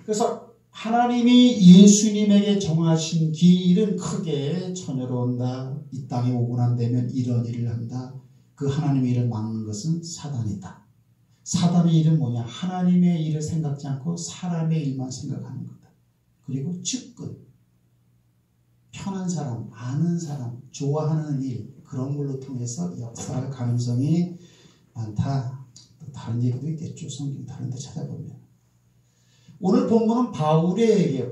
그래서 하나님이 예수님에게 정하신 길은 크게 처녀로 온다. 이 땅에 오고 난 되면 이런 일을 한다. 그 하나님의 일을 막는 것은 사단이다. 사단의 일은 뭐냐? 하나님의 일을 생각지 않고 사람의 일만 생각하는 거다. 그리고 측근, 편한 사람, 아는 사람, 좋아하는 일, 그런 걸로 통해서 역사할 가능성이 많다. 또 다른 얘기도 있겠죠. 성경 다른 데 찾아보면. 오늘 본문은 바울의 얘기예요.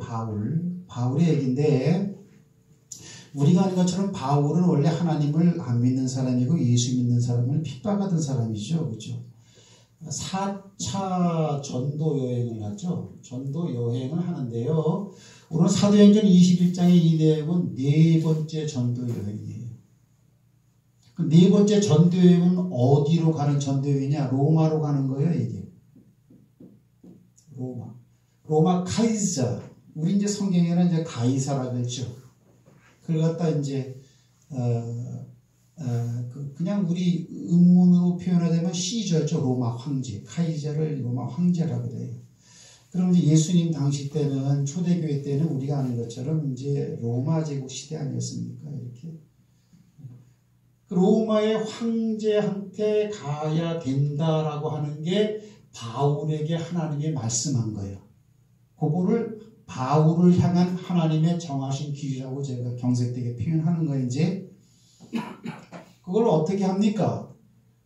바울의 얘기인데, 우리가 아는 것처럼 바울은 원래 하나님을 안 믿는 사람이고 예수 믿는 사람을 핍박하던 사람이죠. 그렇죠? 4차 전도 여행을 하죠. 전도 여행을 하는데요. 오늘 사도행전 21장의 이 내용은 네 번째 전도 여행이에요. 그 네 번째 전도 여행은 어디로 가는 전도 여행이냐? 로마로 가는 거예요, 이게. 로마 카이사. 우리 이제 성경에는 이제 가이사라고 했죠. 그걸 갖다 이제 그냥 우리 음문으로 표현하자면 시저죠. 로마 황제. 카이자를 로마 황제라고 그래요. 그럼 이제 예수님 당시 때는 초대교회 때는 우리가 아는 것처럼 이제 로마 제국 시대 아니었습니까? 이렇게 로마의 황제한테 가야 된다라고 하는 게 바울에게 하나님이 말씀한 거예요. 그거를 바울을 향한 하나님의 정하신 길이라고 제가 경색되게 표현하는 거예요. 이제 그걸 어떻게 합니까?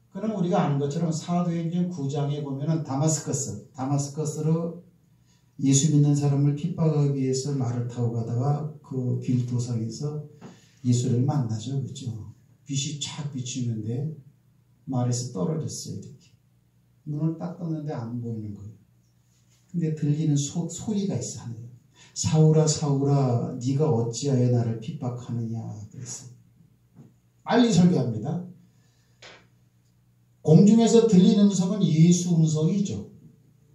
그럼 우리가 아는 것처럼 사도행전 9장에 보면은 다마스커스로 예수 믿는 사람을 핍박하기 위해서 말을 타고 가다가 그 길도상에서 예수를 만나죠. 그렇죠? 빛이 착 비추는데 말에서 떨어졌어요. 이렇게. 눈을 딱 떴는데 안 보이는 거예요. 근데 들리는 소리가 있어. 하늘에. 사울아 사울아 네가 어찌하여 나를 핍박하느냐 그랬어요. 빨리 설교합니다. 공중에서 들리는 음성은 예수 음성이죠.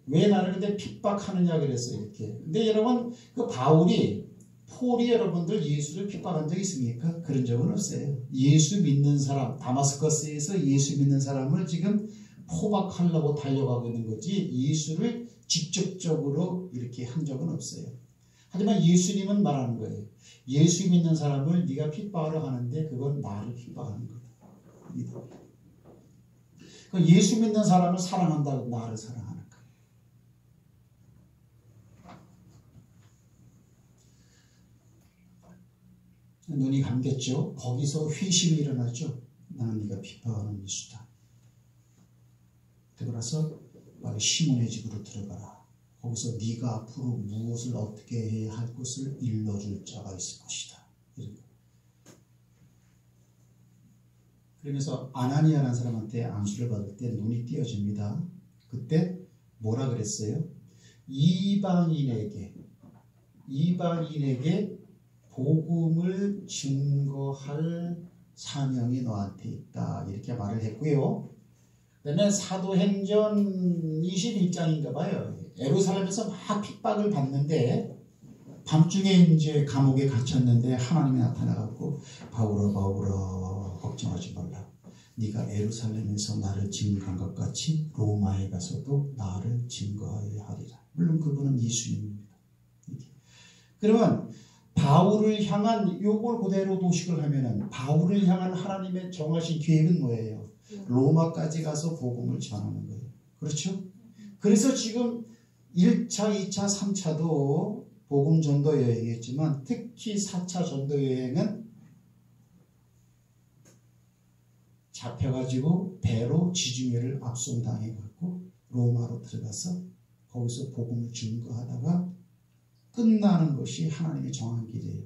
왜 나를 근데 핍박하느냐 그랬어요. 이렇게. 근데 여러분 그 폴이 여러분들 예수를 핍박한 적 있습니까? 그런 적은 없어요. 예수 믿는 사람, 다마스커스에서 예수 믿는 사람을 지금 포박하려고 달려가고 있는 거지 예수를 직접적으로 이렇게 한 적은 없어요. 하지만 예수님은 말하는 거예요. 예수 믿는 사람을 네가 핍박하려 하는데 그건 나를 핍박하는 거다. 그러니까 예수 믿는 사람을 사랑한다고 나를 사랑하는 거예요. 눈이 감겼죠. 거기서 회심이 일어나죠. 나는 네가 핍박하는 예수다. 그러고서 빨리 시몬의 집으로 들어가라. 거기서 네가 앞으로 무엇을 어떻게 해야 할 것을 일러줄 자가 있을 것이다. 그러면서 아나니아라는 사람한테 안수를 받을 때 눈이 띄어집니다. 그때 뭐라 그랬어요? 이방인에게 복음을 증거할 사명이 너한테 있다. 이렇게 말을 했고요. 그 다음에 사도행전 21장인가 봐요. 예루살렘에서 막 핍박을 받는데 밤중에 이제 감옥에 갇혔는데 하나님이 나타나갖고 바울아 걱정하지 말라. 네가 예루살렘에서 나를 증거한 것 같이 로마에 가서도 나를 증거하여야 하리라. 물론 그분은 예수님입니다. 그러면 바울을 향한 요걸 그대로 도식을 하면은 바울을 향한 하나님의 정하신 계획은 뭐예요? 로마까지 가서 복음을 전하는 거예요. 그렇죠? 그래서 지금 1차, 2차, 3차도 복음 전도 여행이었지만 특히 4차 전도 여행은 잡혀가지고 배로 지중해를 압송당해갖고 로마로 들어가서 거기서 복음을 증거하다가 끝나는 것이 하나님의 정한 길이에요.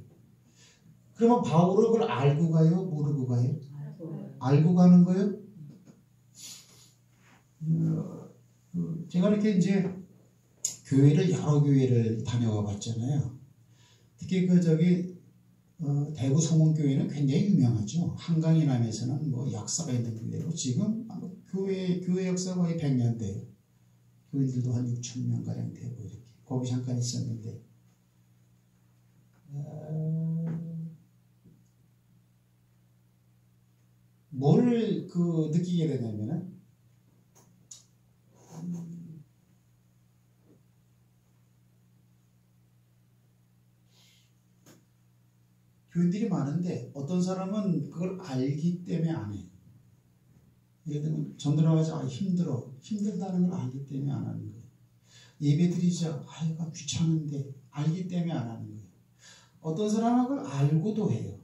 그러면 바울은 그걸 알고 가요? 모르고 가요? 알고 가는 거예요? 제가 이렇게 이제 여러 교회를 다녀와 봤잖아요. 특히 대구 성원교회는 굉장히 유명하죠. 한강이남에서는 뭐 역사가 있는 교회로 지금 교회 역사가 거의 100년 돼요. 교인들도 한 6천 명 가량 되고 이렇게 거기 잠깐 있었는데 뭘 느끼게 되냐면은 교인들이 많은데 어떤 사람은 그걸 알기 때문에 안 해요. 예를 들면 전도나가서 힘들다는 걸 알기 때문에 안 하는 거예요. 예배드리자 아이가 귀찮은데 알기 때문에 안 하는 거예요. 어떤 사람은 그걸 알고도 해요.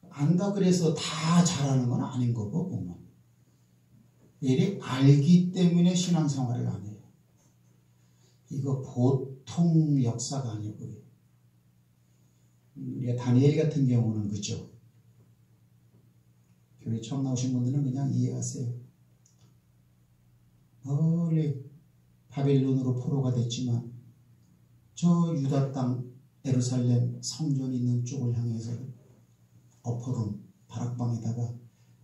안다 그래서 다 잘하는 건 아닌 거고 보면 얘를 알기 때문에 신앙생활을 안 해요. 이거 보통 역사가 아니고요. 우리가 다니엘 같은 경우는 그죠. 교회 처음 나오신 분들은 그냥 이해하세요. 멀리 바빌론으로 포로가 됐지만 저 유다 땅 예루살렘 성전 있는 쪽을 향해서 엎어둔 다락방에다가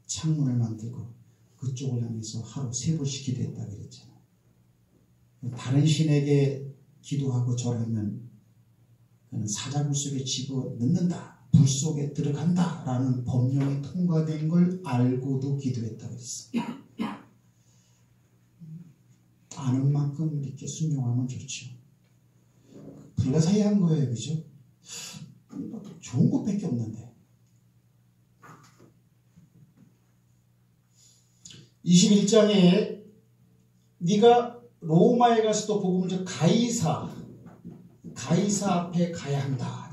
창문을 만들고 그쪽을 향해서 하루 3번씩 기도했다 그랬잖아요. 다른 신에게 기도하고 절하면 그는 사자굴 속에 집어넣는다. 불 속에 들어간다. 라는 법령이 통과된 걸 알고도 기도했다 그랬어요. 아는 만큼 이렇게 순종하면 좋죠. 불가사의한 거예요. 그죠? 좋은 것밖에 없는데. 21장에 네가 로마에 가서도 복음을 전 가이사 앞에 가야 한다.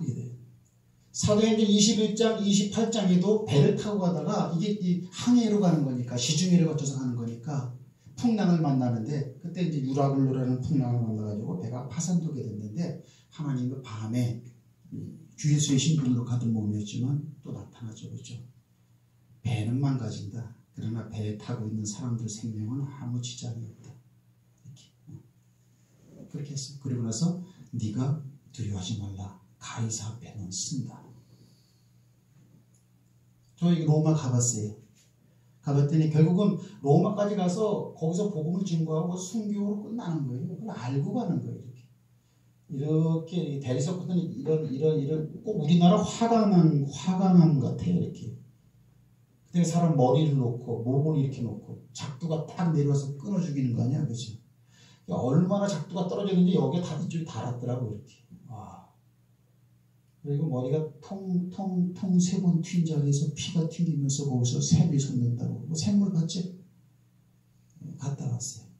사도행전 21장 28장에도 배를 타고 가다가 이게 항해로 가는 거니까 시중해를 거쳐서 가는 거니까 풍랑을 만나는데 그때 이제 유라굴로라는 풍랑을 만나가지고 배가 파산되게 됐는데 하나님은 밤에 주예수의 신분으로 가던 몸이었지만 또 나타나죠. 그렇죠? 배는 망가진다. 그러나 배에 타고 있는 사람들 생명은 아무 지장이 없다. 그렇게 했어요. 그리고 나서 네가 두려워하지 말라. 가이사 앞에는 쓴다. 저 로마 가봤어요. 가봤더니 결국은 로마까지 가서 거기서 복음을 증거하고 순교로 끝나는 거예요. 그걸 알고 가는 거예요. 이렇게 대리석부터는 이런 꼭 우리나라 화가만 같아요. 이렇게. 그때 사람 머리를 놓고 몸을 이렇게 놓고 작두가 딱 내려와서 끊어 죽이는 거 아니야, 그렇죠? 얼마나 작두가 떨어졌는지 여기에 다 이쪽이 달았더라고 이렇게. 와. 그리고 머리가 통통 3번 튄 자리에서 피가 튕기면서 거기서 샘이 솟는다고. 뭐 샘물 봤지? 갔다 왔어요.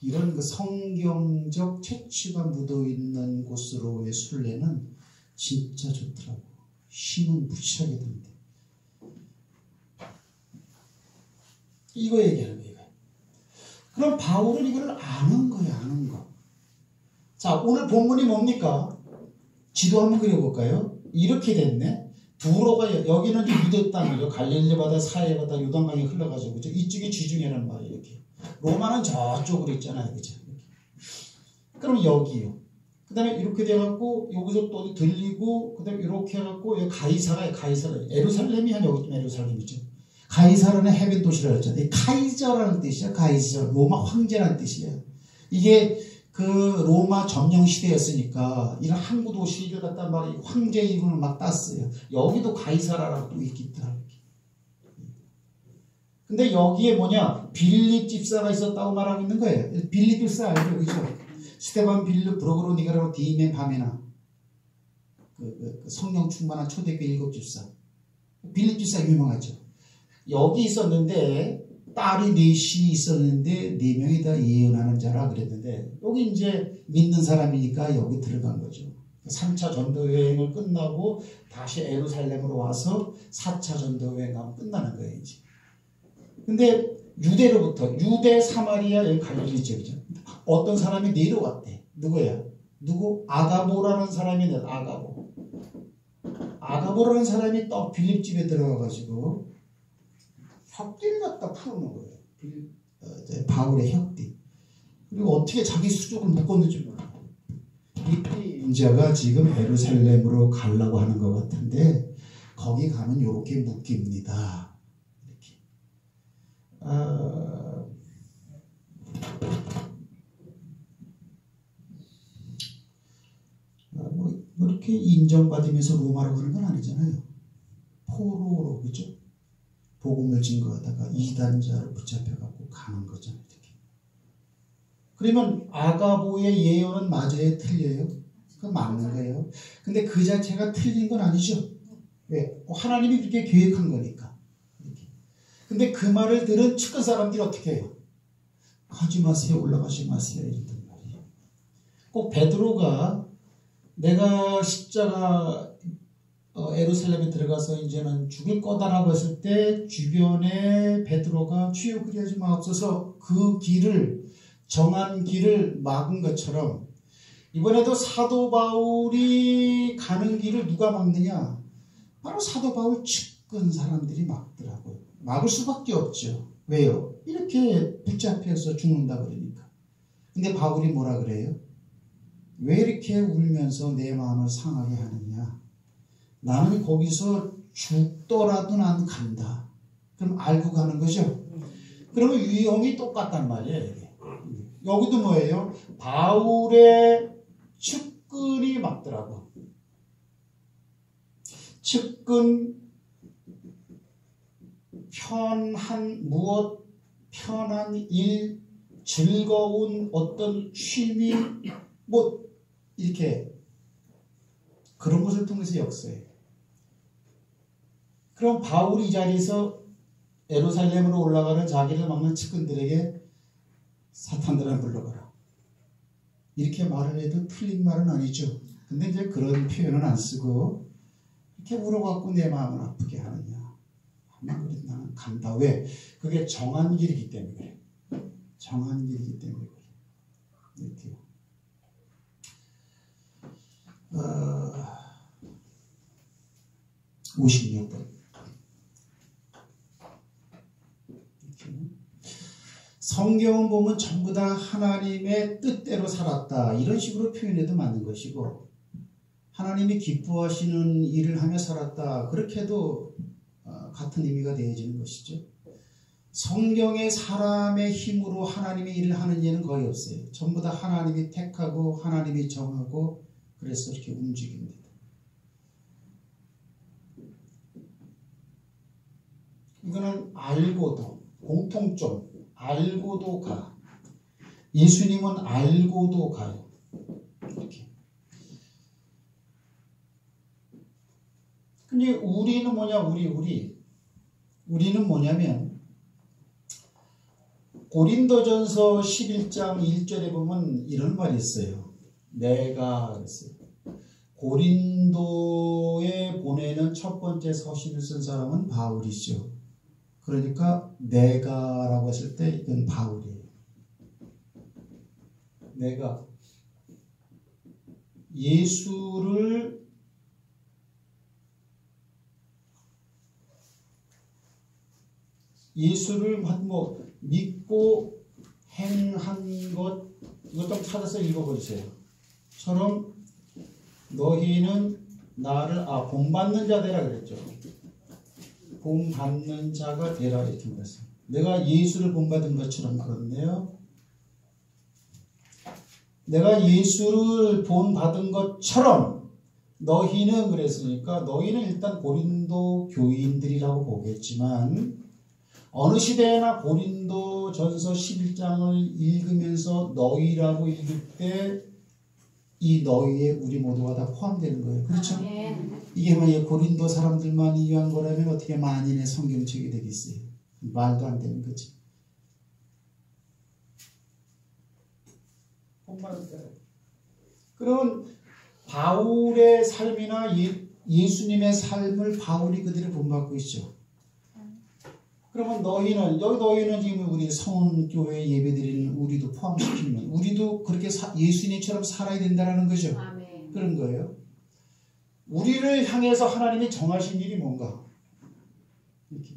이런 그 성경적 채취가 묻어있는 곳으로의 순례는 진짜 좋더라고. 힘은 무지하게 듭니다. 이거 얘기하는 거예요. 그럼 바울은 이걸 아는 거예요. 아는 거. 자, 오늘 본문이 뭡니까? 지도 한번 그려볼까요? 이렇게 됐네. 두로가 여기는 유대 땅이죠. 갈릴리 바다, 사해 바다, 요단강이 흘러가지고 그죠? 이쪽이 지중해란 말이에요. 이렇게. 로마는 저쪽으로 있잖아요. 그죠? 이렇게. 그럼 여기요. 그 다음에 이렇게 돼갖고 여기서 또 들리고 그 다음에 이렇게 해갖고 여기 가이사라. 에루살렘이 한 여기쯤 에루살렘이죠. 가이사라는 해변 도시라고 했잖아요. 카이저라는 뜻이야. 카이저. 로마 황제라는 뜻이에요. 이게 그 로마 점령 시대였으니까 이런 항구 도시를 갖다 막 황제 이름을 막 땄어요. 여기도 가이사라라고 또 있더라고요. 근데 여기에 뭐냐? 빌립 집사가 있었다고 말하고 있는 거예요. 빌립 집사 알죠? 그죠? 스테반 빌립 브로그로니가라고 디멘 바메나 그 성령 충만한 초대교 7 집사. 빌립 집사 유명하죠. 여기 있었는데 딸이 4이 있었는데 4명이 다 예언하는 자라 그랬는데 여기 이제 믿는 사람이니까 여기 들어간 거죠. 3차 전도 여행을 끝나고 다시 에루살렘으로 와서 4차 전도 여행하면 끝나는 거예요. 이제. 근데 유대로부터 유대 사마리아 여기 갈릴리 지역이죠. 어떤 사람이 내려왔대. 누구야? 누구? 아가보라는 사람이 아가보. 아가보라는 사람이 또 빌립 집에 들어가가지고 혁띠를 갖다 푸는 거예요. 바울의 혁띠. 그리고 어떻게 자기 수족을 묶었는지 몰라. 이 인자가 지금 예루살렘으로 가려고 하는 것 같은데 거기 가면 이렇게 묶입니다. 이렇게. 뭐 이렇게 인정받으면서 로마로 가는 건 아니잖아요. 포로로, 그죠? 복음을 증거하다가 이단자로 붙잡혀갖고 가는 거잖아요. 이렇게. 그러면 아가보의 예언은 맞아요? 틀려요? 그건 맞는 거예요. 근데 그 자체가 틀린 건 아니죠. 왜? 하나님이 그렇게 계획한 거니까. 이렇게. 근데 그 말을 들은 측근 사람들이 어떻게 해요? 가지 마세요, 올라가지 마세요, 이랬단 말이에요. 꼭 베드로가 내가 십자가 예루살렘에 들어가서 이제는 죽을 거다라고 했을 때 주변에 베드로가 주여 그리하지 마옵소서 그 길을 정한 길을 막은 것처럼 이번에도 사도 바울이 가는 길을 누가 막느냐? 바로 사도 바울 측근 사람들이 막더라고요. 막을 수밖에 없죠. 왜요? 이렇게 붙잡혀서 죽는다 그러니까. 근데 바울이 뭐라 그래요? 왜 이렇게 울면서 내 마음을 상하게 하느냐? 나는 거기서 죽더라도 난 간다. 그럼 알고 가는 거죠? 그러면 유형이 똑같단 말이에요. 이게. 여기도 뭐예요? 바울의 측근이 막더라고. 측근, 편한 일, 즐거운 어떤 취미, 뭐 이렇게 그런 것을 통해서 역사해요. 그럼 바울이 이 자리에서 예루살렘으로 올라가는 자기를 막는 측근들에게 사탄들아 불러가라. 이렇게 말을 해도 틀린 말은 아니죠. 근데 이제 그런 표현은 안 쓰고 이렇게 울어갖고 내 마음을 아프게 하느냐. 하면 나는 간다. 왜? 그게 정한 길이기 때문에 그래. 정한 길이기 때문에 그래. 이렇게요. 56번. 성경은 보면 전부 다 하나님의 뜻대로 살았다. 이런 식으로 표현해도 맞는 것이고 하나님이 기뻐하시는 일을 하며 살았다. 그렇게 해도 같은 의미가 되어지는 것이죠. 성경의 사람의 힘으로 하나님의 일을 하는 예는 거의 없어요. 전부 다 하나님이 택하고 하나님이 정하고 그래서 이렇게 움직입니다. 이거는 알고도 공통점 알고도 가. 예수님은 알고도 가요. 이렇게. 근데 우리는 뭐냐? 우리는 뭐냐면 고린도전서 11장 1절에 보면 이런 말이 있어요. 내가 그랬어요. 고린도에 보내는 첫 번째 서신을 쓴 사람은 바울이죠. 그러니까 내가라고 했을 때 이건 바울이에요. 내가 예수를 뭐 믿고 행한 것 이것 좀 찾아서 읽어보세요. 처럼 너희는 나를 본받는 자 되라 그랬죠. 본받는 자가 되라 이렇게 말했어요. 내가 예수를 본받은 것처럼 그렇네요. 내가 예수를 본받은 것처럼 너희는 그랬으니까 너희는 일단 고린도 교인들이라고 보겠지만 어느 시대나 고린도 전서 11장을 읽으면서 너희라고 읽을 때 이 너희에 우리 모두가 다 포함되는 거예요. 그렇죠? 이게 만약에 고린도 사람들만 위한 거라면 어떻게 만인의 성경책이 되겠어요? 말도 안 되는 거지. 그러면 바울의 삶이나 예수님의 삶을 바울이 그대로 본받고 있죠. 그러면 너희는 지금 우리 성원교회 예배드리는 우리도 포함시키면 우리도 그렇게 예수님처럼 살아야 된다는 거죠. 아멘. 그런 거예요. 우리를 향해서 하나님이 정하신 일이 뭔가? 이렇게.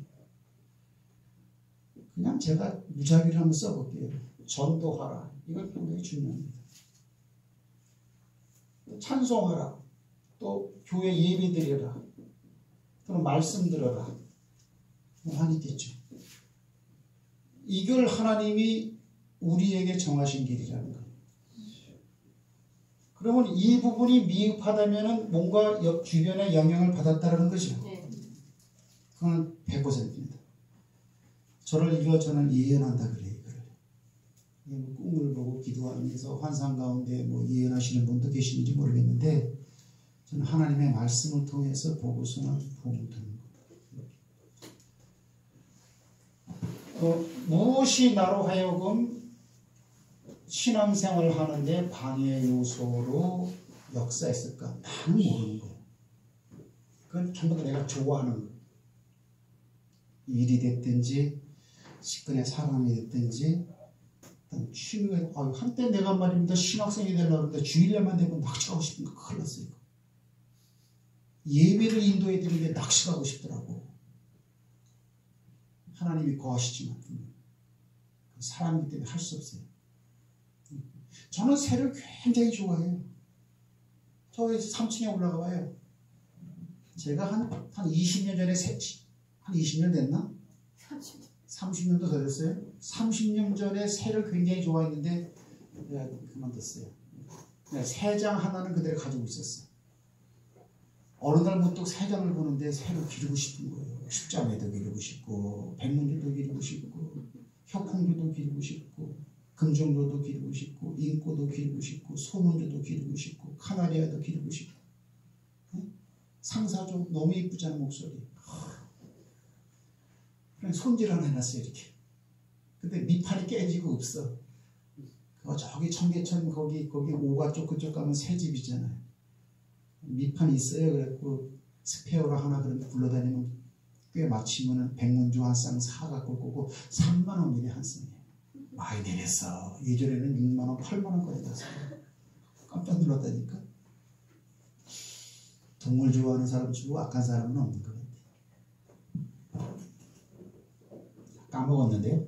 그냥 제가 무작위를 한번 써볼게요. 전도하라. 이거 굉장히 중요합니다. 찬송하라. 또 교회 예배 드려라. 또는 말씀 들어라. 많이 있겠죠. 이걸 하나님이 우리에게 정하신 길이라는 거예요. 그러면 이 부분이 미흡하다면 뭔가 주변의 영향을 받았다는 거죠. 그건 100%입니다. 저를 이거 저는 예언한다 그래요. 꿈을 보고 기도하면서 환상 가운데 뭐 예언하시는 분도 계시는지 모르겠는데 저는 하나님의 말씀을 통해서 보고서는 부흥 드는 겁니다. 무엇이 나로 하여금 신앙생활을 하는데 방해 요소로 역사했을까? 나는 모르는 거예요. 그건 전부 다 내가 좋아하는 거예요. 일이 됐든지 직근의 사람이 됐든지 취미가 한때 내가 말입니다. 신학생이 되려고 하는데 주일날만 되면 낚시하고 싶은 거 큰일 났어요. 예배를 인도해 드리는데 낚시하고 싶더라고. 하나님이 거하시지만 사람이기 때문에 할 수 없어요. 저는 새를 굉장히 좋아해요. 저 3층에 올라가 봐요. 제가 한 20년 전에 한 20년 됐나? 30년도 더 됐어요. 30년 전에 새를 굉장히 좋아했는데 내가 그만뒀어요. 새장 하나는 그대로 가지고 있었어. 어느 날 문득 새장을 보는데 새를 기르고 싶은 거예요. 십자매도 기르고 싶고 백문주도 기르고 싶고 혁홍주도 기르고 싶고 금종도도 기르고 싶고 인꼬도 기르고 싶고 소문주도 기르고 싶고 카나리아도 기르고 싶고 상사조 너무 이쁘잖아 목소리. 그냥 손질 하나 해놨어요 이렇게. 근데 밑판이 깨지고 없어. 저기 청계천 거기 오가 쪽 그쪽 가면 새 집이잖아요. 밑판이 있어요. 그래갖고 스페어로 하나 그런데 굴러다니면 꽤 맞추면은 백문주 한 쌍 사갖고 오고 3만 원이래 한 쌍이에요. 많이 내렸어. 예전에는 6만 원, 8만 원까지 다 사요. 깜짝 놀랐다니까. 동물 좋아하는 사람 치고 악한 사람은 없는 것 같아요. 까먹었는데요.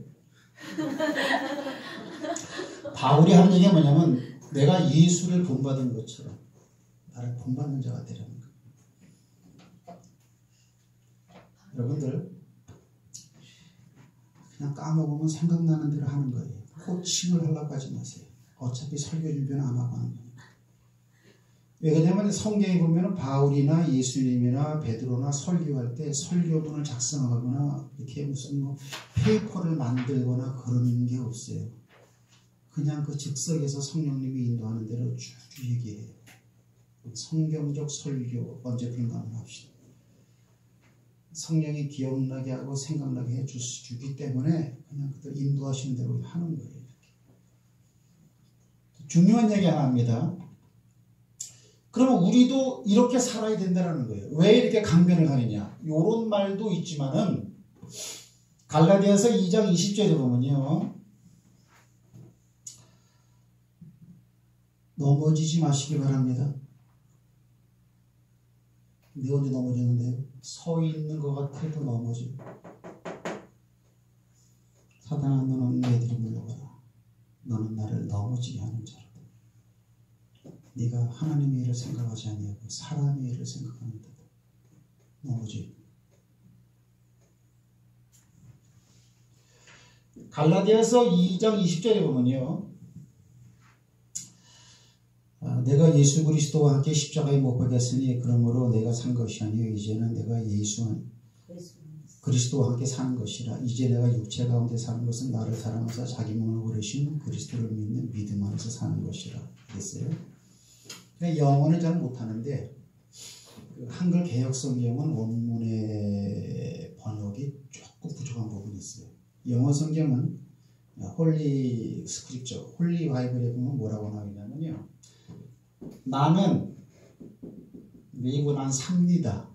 바울이 하는 얘기가 뭐냐면 내가 예수를 본받은 것처럼 나를 본받는 자가 되라는 거예요. 여러분들 그냥 까먹으면 생각나는 대로 하는 거예요. 호칭을 하려고 하지 마세요. 어차피 설교 준비는 안 하고 하는 거예요. 왜 그러냐면 성경에 보면 바울이나 예수님이나 베드로나 설교할 때 설교문을 작성하거나 이렇게 무슨 뭐 페이퍼를 만들거나 그런 게 없어요. 그냥 그 즉석에서 성령님이 인도하는 대로 쭉 얘기해요. 성경적 설교 언제 그런가 한번 합시다. 성령이 기억나게 하고 생각나게 해주기 때문에 그냥 그들 인도하시는 대로 하는 거예요. 이렇게. 중요한 얘기 하나 합니다. 그러면 우리도 이렇게 살아야 된다는 거예요. 왜 이렇게 강변을 가느냐? 이런 말도 있지만은 갈라디아서 2장 20절에 보면요. 넘어지지 마시기 바랍니다. 내가 언제 넘어졌는데요? 서 있는 것 같아도 넘어져. 사단아 너는 내들이 물러가라. 너는 나를 넘어지게 하는 자라. 네가 하나님의 일을 생각하지 아니하고 사람의 일을 생각하는데도 넘어지. 갈라디아서 2장 20절에 보면요. 내가 예수 그리스도와 함께 십자가에 못 박혔으니 그러므로 내가 산 것이 아니요 이제는 내가 예수 그리스도와 함께 사는 것이라. 이제 내가 육체 가운데 사는 것은 나를 사랑하사 자기 몸을 버리신 그리스도를 믿는 믿음 안에서 사는 것이라 그랬어요. 영어는 잘 못하는데 한글 개혁성경은 원문의 번역이 조금 부족한 부분이 있어요. 영어 성경은 홀리 스크립처, 홀리 바이블에 보면 뭐라고 나오냐면요. 나는 그리고 난 삽니다.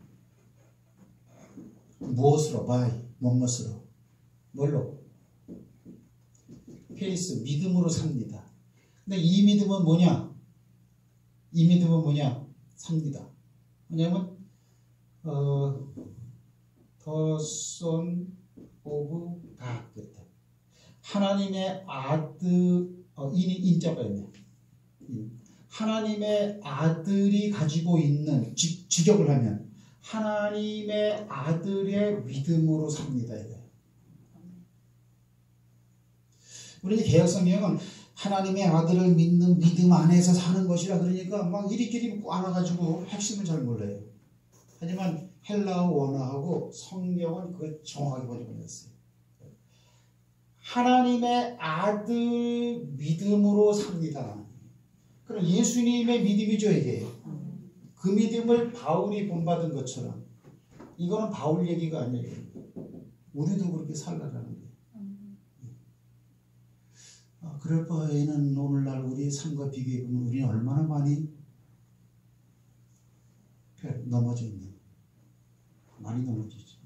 무엇으로? 바이, 무엇으로? 뭘로? 페이스, 믿음으로 삽니다. 근데 이 믿음은 뭐냐? 이 믿음은 뭐냐? 삽니다. 뭐냐면 The Son of God. 하나님의 아들 인자가 있네. 하나님의 아들이 가지고 있는 직역을 하면 하나님의 아들의 믿음으로 삽니다. 우리 개혁성경은 하나님의 아들을 믿는 믿음 안에서 사는 것이라 그러니까 막 이리끼리 꽈놔가지고 핵심을 잘 몰라요. 하지만 헬라어 원어하고 성경은 그걸 정확하게 번역했어요. 하나님의 아들 믿음으로 삽니다. 그럼 예수님의 믿음이죠 이게. 그 믿음을 바울이 본받은 것처럼 이거는 바울 얘기가 아니에요. 우리도 그렇게 살라라는 거예요. 그럴 바에는 오늘날 우리의 삶과 비교해보면 우리는 얼마나 많이 넘어져 있는, 많이 넘어지죠.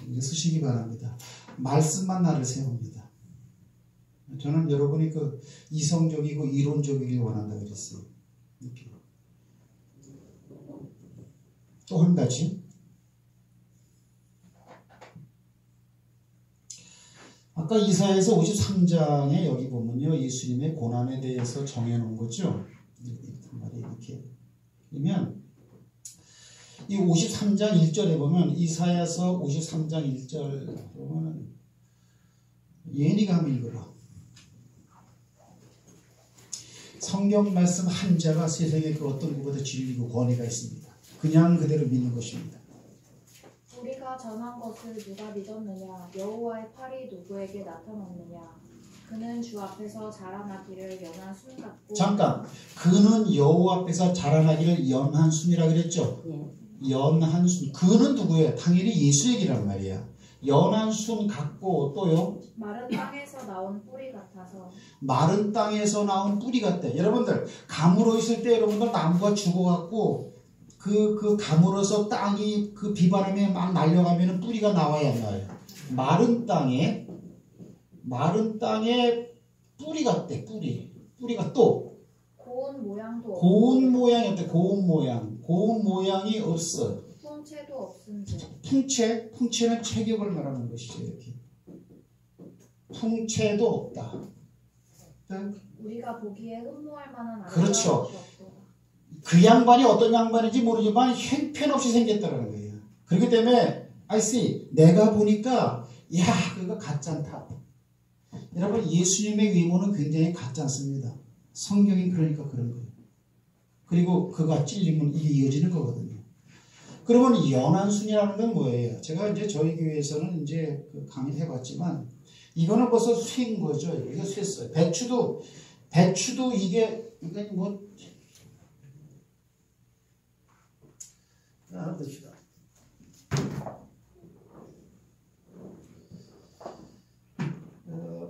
이제 쓰시기 바랍니다. 말씀만 나를 세웁니다. 저는 여러분이 그 이성적이고 이론적이길 원한다 그랬어요. 이렇게. 또 한 가지. 아까 이사야서 53장에 여기 보면요. 예수님의 고난에 대해서 정해놓은 거죠. 이렇게. 그러면 이 53장 1절에 보면 이사야서 53장 1절 보면 예니가 한번 읽어봐. 성경 말씀 한 자가 세상에 그 어떤 것보다 진리고 권위가 있습니다. 그냥 그대로 믿는 것입니다. 우리가 전한 것을 누가 믿었느냐? 여호와의 팔이 누구에게 나타났느냐? 그는 주 앞에서 자라나기를 연한 순 같고. 잠깐, 그는 여호와 앞에서 자라나기를 연한 순이라 그랬죠? 연한 순. 그는 누구예요? 당연히 예수 얘기란 말이야. 연한 순 같고 또요? 마른 땅에서 나온 뿌리 같아서. 마른 땅에서 나온 뿌리 같대. 여러분들 가물어 있을 때 여러분들 나무가 죽어갖고 그 가물어서 땅이 그 비바람에 막 날려가면 뿌리가 나와야 안 나와요. 마른 땅에 뿌리 같대. 뿌리가 또 고운 모양도 고운 모양이 어때? 고운 모양이 없어. 풍채도 없은지. 풍채는 체격을 말하는 것이죠. 이렇게 풍채도 없다. 우리가 보기에 흠모할 만한 그렇죠. 그 양반이 어떤 양반인지 모르지만 형편없이 생겼다는 거예요. 그렇기 때문에 내가 보니까 그거 가짜다. 여러분 예수님의 외모는 굉장히 가짜습니다. 성경이 그러니까 그런 거예요. 그리고 그가 찔리면 이게 이어지는 거거든요. 그러면 연한순이라는 건 뭐예요? 제가 이제 저희 교회에서는 이제 그 강의를 해봤지만 이거는 벌써 쇠인 거죠. 이거 쇠어요. 배추도 이게 뭐 하나 봅시다.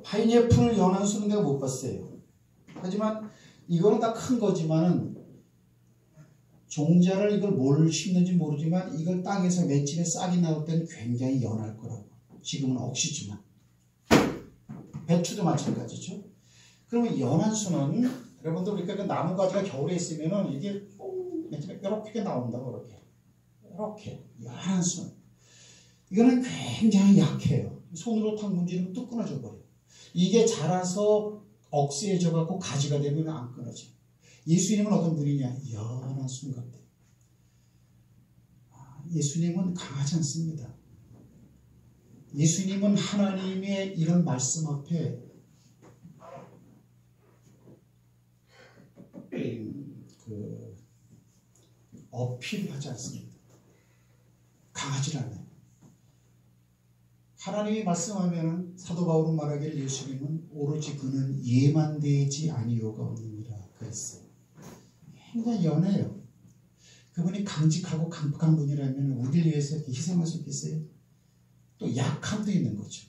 파인애플 연한수는 내가 못 봤어요. 하지만 이거는 다 큰 거지만은 종자를 이걸 뭘 심는지 모르지만 이걸 땅에서 맷집에 싹이 나올 때는 굉장히 연할 거라고. 지금은 억시지만. 배추도 마찬가지죠. 그러면 연한수는 여러분들 우리가 그 나무가지가 겨울에 있으면은 이게 맷집에 이렇게 나온다고 이렇게 연한수. 이거는 굉장히 약해요. 손으로 탁 문지르면 뚝 끊어져 버려요. 이게 자라서 억세해져 갖고 가지가 되면 안 끊어져. 예수님은 어떤 분이냐? 연한 순 같아요. 예수님은 강하지 않습니다. 예수님은 하나님의 이런 말씀 앞에 어필하지 않습니다. 강하지 않아요. 하나님이 말씀하면 사도 바울은 말하기를 예수님은 오로지 그는 예만되지 아니오가 없느니라 그랬어요. 굉장히 연해요. 그분이 강직하고 강력한 분이라면 우리를 위해서 이렇게 희생할 수 있겠어요? 또 약함도 있는 거죠.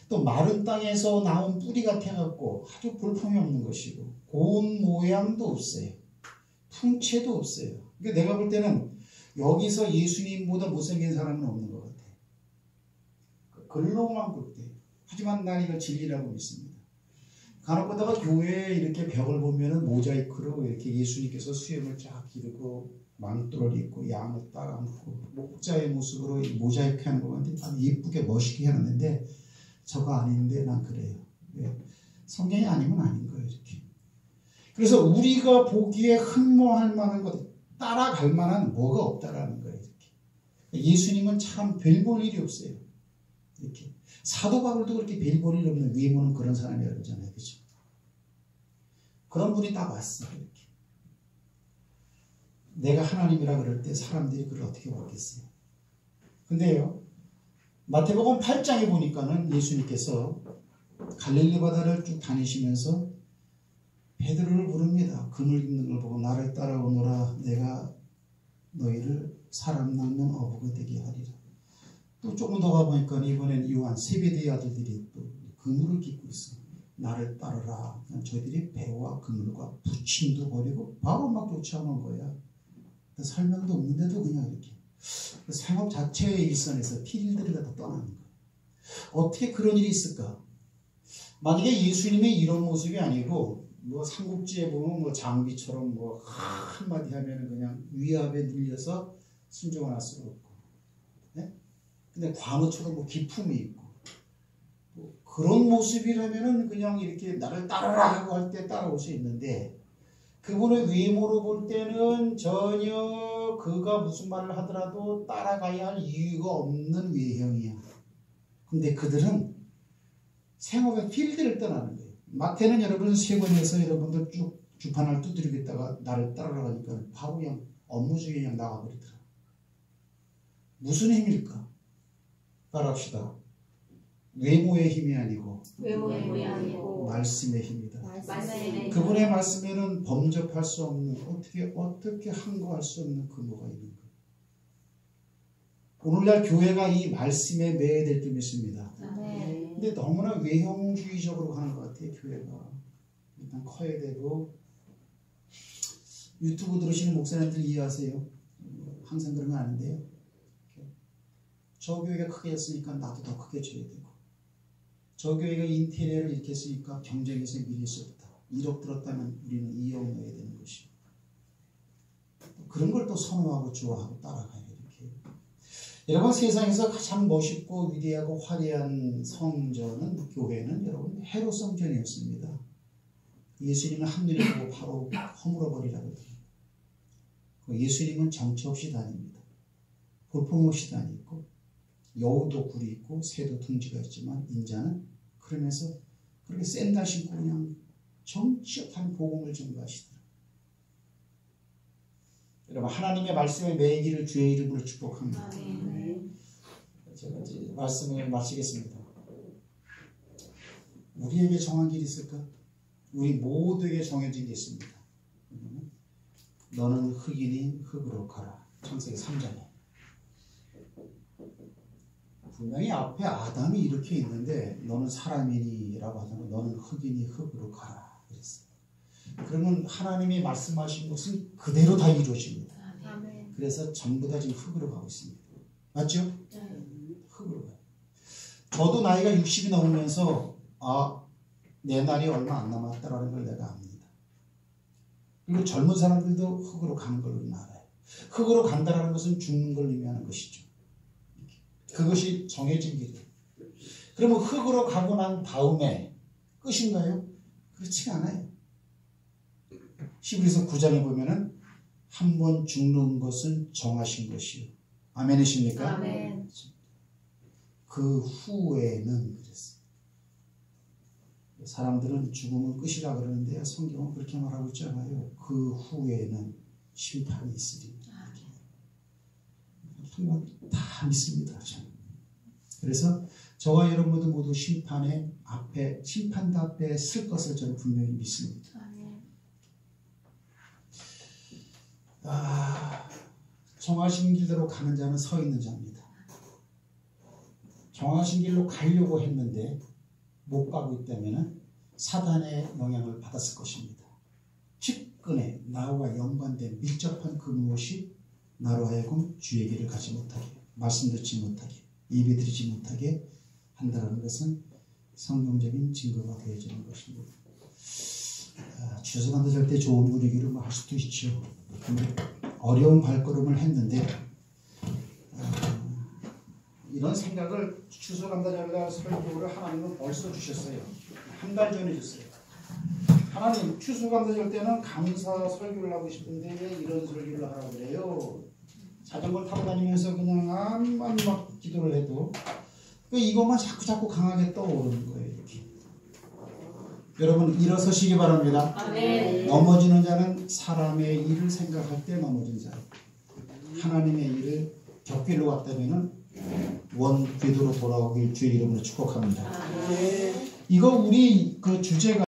또 마른 땅에서 나온 뿌리 같아갖고 아주 볼품이 없는 것이고 고운 모양도 없어요. 풍채도 없어요. 그러니까 내가 볼 때는 여기서 예수님보다 못생긴 사람은 없는 것 같아요. 글로만 볼 때. 하지만 난 이걸 진리라고 믿습니다. 간혹 가다가 교회에 이렇게 벽을 보면은 모자이크로 이렇게 예수님께서 수염을 쫙 기르고 망토를 입고 양을 딱 안고 목자의 모습으로 모자이크 하는 거 보는데 참 예쁘게 멋있게 해놨는데 저거 아닌데 난 그래요. 왜? 성경이 아니면 아닌 거예요. 이렇게. 그래서 우리가 보기에 흠모할 만한 것, 따라갈 만한 뭐가 없다라는 거예요. 이렇게. 예수님은 참 별 볼 일이 없어요. 이렇게. 사도 바울도 그렇게 별 볼 일 없는 외모는 그런 사람이라고 그러잖아요. 그죠? 그런 분이 딱 왔어요. 이렇게. 내가 하나님이라 그럴 때 사람들이 그걸 어떻게 보겠어요? 근데요, 마태복음 8장에 보니까는 예수님께서 갈릴리 바다를 쭉 다니시면서 베드로를 부릅니다. 그물 입는 걸 보고 나를 따라오너라. 내가 너희를 사람 낳는 어부가 되게 하리라. 또 조금 더 가보니까 이번엔 요한 세베대의 아들들이 또 그물을 깃고 있어. 나를 따르라. 저희들이 배와 그물과 부침도 버리고 바로 막 쫓아오는 거야. 설명도 없는데도 그냥 이렇게 생업 자체의 일선에서 필들이 다 떠나는 거예요. 어떻게 그런 일이 있을까? 만약에 예수님의 이런 모습이 아니고 뭐 삼국지에 보면 뭐 장비처럼 뭐 한마디 하면 그냥 위압에 눌려서 순종을 할 수가 없고, 네? 근데 광어처럼 뭐 기품이 있고, 뭐 그런 모습이라면은 그냥 이렇게 나를 따르라 하고 할 때 따라올 수 있는데, 그분의 외모로 볼 때는 전혀 그가 무슨 말을 하더라도 따라가야 할 이유가 없는 외형이야. 근데 그들은 생업의 필드를 떠나는 거예요. 마태는 여러분 세 번에서 여러분들 쭉 주판을 두드리겠다가 나를 따라가니까 바로 그냥 업무 중에 그냥 나가버리더라. 무슨 힘일까? 따라합시다. 외모의 힘이 아니고 말씀의 힘이다. 그분의 말씀에는 범접할 수 없는, 어떻게 항거할 수 없는 근거가 있는 거예요. 오늘날 교회가 이 말씀에 매여될 줄 믿습니다. 근데 너무나 외형주의적으로 가는 것 같아요. 교회가 일단 커야 되고, 유튜브 들으시는 목사님들 이해하세요? 항상 그런 건 아닌데요. 저 교회가 크게 했으니까 나도 더 크게 줘야 되고, 저 교회가 인테리어를 이렇게 했으니까 경쟁에서 미리 있었다. 1억 들었다면 우리는 2억 넣어야 되는 것이고, 그런 걸 또 선호하고 좋아하고 따라가요. 이렇게. 여러분, 세상에서 가장 멋있고 위대하고 화려한 성전은, 교회는 여러분 헤롯 성전이었습니다. 예수님은 한눈에 보고 바로 허물어버리라고 해요. 예수님은 정처 없이 다닙니다. 볼품 없이 다니고, 여우도 굴이 있고 새도 둥지가 있지만 인자는 그러면서 그렇게 샌들 신고 그냥 정치업한 복음을 전가하시더라. 여러분, 하나님의 말씀에 매이기를 주의 이름으로 축복합니다. 제가 이제 말씀을 마치겠습니다. 우리에게 정한 길이 있을까? 우리 모두에게 정해진 게 있습니다. 너는 흙이니 흙으로 가라. 창세기 3장에. 분명히 앞에 아담이 이렇게 있는데 너는 사람이니라고 하잖아요. 너는 흙이니 흙으로 가라 그랬어요. 그러면 하나님이 말씀하신 것은 그대로 다 이루어집니다. 그래서 전부 다 지금 흙으로 가고 있습니다. 맞죠? 흙으로 가요. 저도 나이가 60이 넘으면서 내 날이 얼마 안 남았다라는 걸 내가 압니다. 그리고 젊은 사람들도 흙으로 가는 걸 우리는 알아요. 흙으로 간다라는 것은 죽는 걸 의미하는 것이죠. 그것이 정해진 길이에요. 그러면 흙으로 가고 난 다음에 끝인가요? 그렇지가 않아요. 히브리서 9장에 보면은 한 번 죽는 것은 정하신 것이요. 아멘이십니까? 아멘. 그 후에는 그랬어요. 사람들은 죽음은 끝이라 그러는데 성경은 그렇게 말하고 있잖아요. 그 후에는 심판이 있으리. 정말 다 믿습니다. 저는. 그래서 저와 여러분도 모두 심판대 앞에 쓸 것을 저는 분명히 믿습니다. 정하신 길대로 가는 자는 서 있는 자입니다. 정하신 길로 가려고 했는데 못 가고 있다면 사단의 영향을 받았을 것입니다. 직근에 나와 연관된 밀접한 그 무엇이 나로 하여금 주의 길을 가지 못하게, 말씀 듣지 못하게, 예배 드리지 못하게 한다는 것은 성경적인 증거가 되어지는 것입니다. 주석한테 절대 좋은 분위기로 할 수도 있죠. 근데 어려운 발걸음을 했는데 이런 생각을 추수감사절날 설교를 하나님은 벌써 주셨어요. 한 달 전에 줬어요. 하나님 추수감사절 때는 감사 설교를 하고 싶은데 왜 이런 설교를 하라고 그래요? 자전거를 타고 다니면서 그냥 암만 막 기도를 해도 이것만 자꾸 강하게 떠오르는 거예요. 이렇게. 여러분 일어서시기 바랍니다. 아멘. 넘어지는 자는 사람의 일을 생각할 때 넘어진 자. 하나님의 일을 곁길로 갔다면은 원 궤도로 돌아오길 주의 이름으로 축복합니다. 아멘. 이거 우리 그 주제가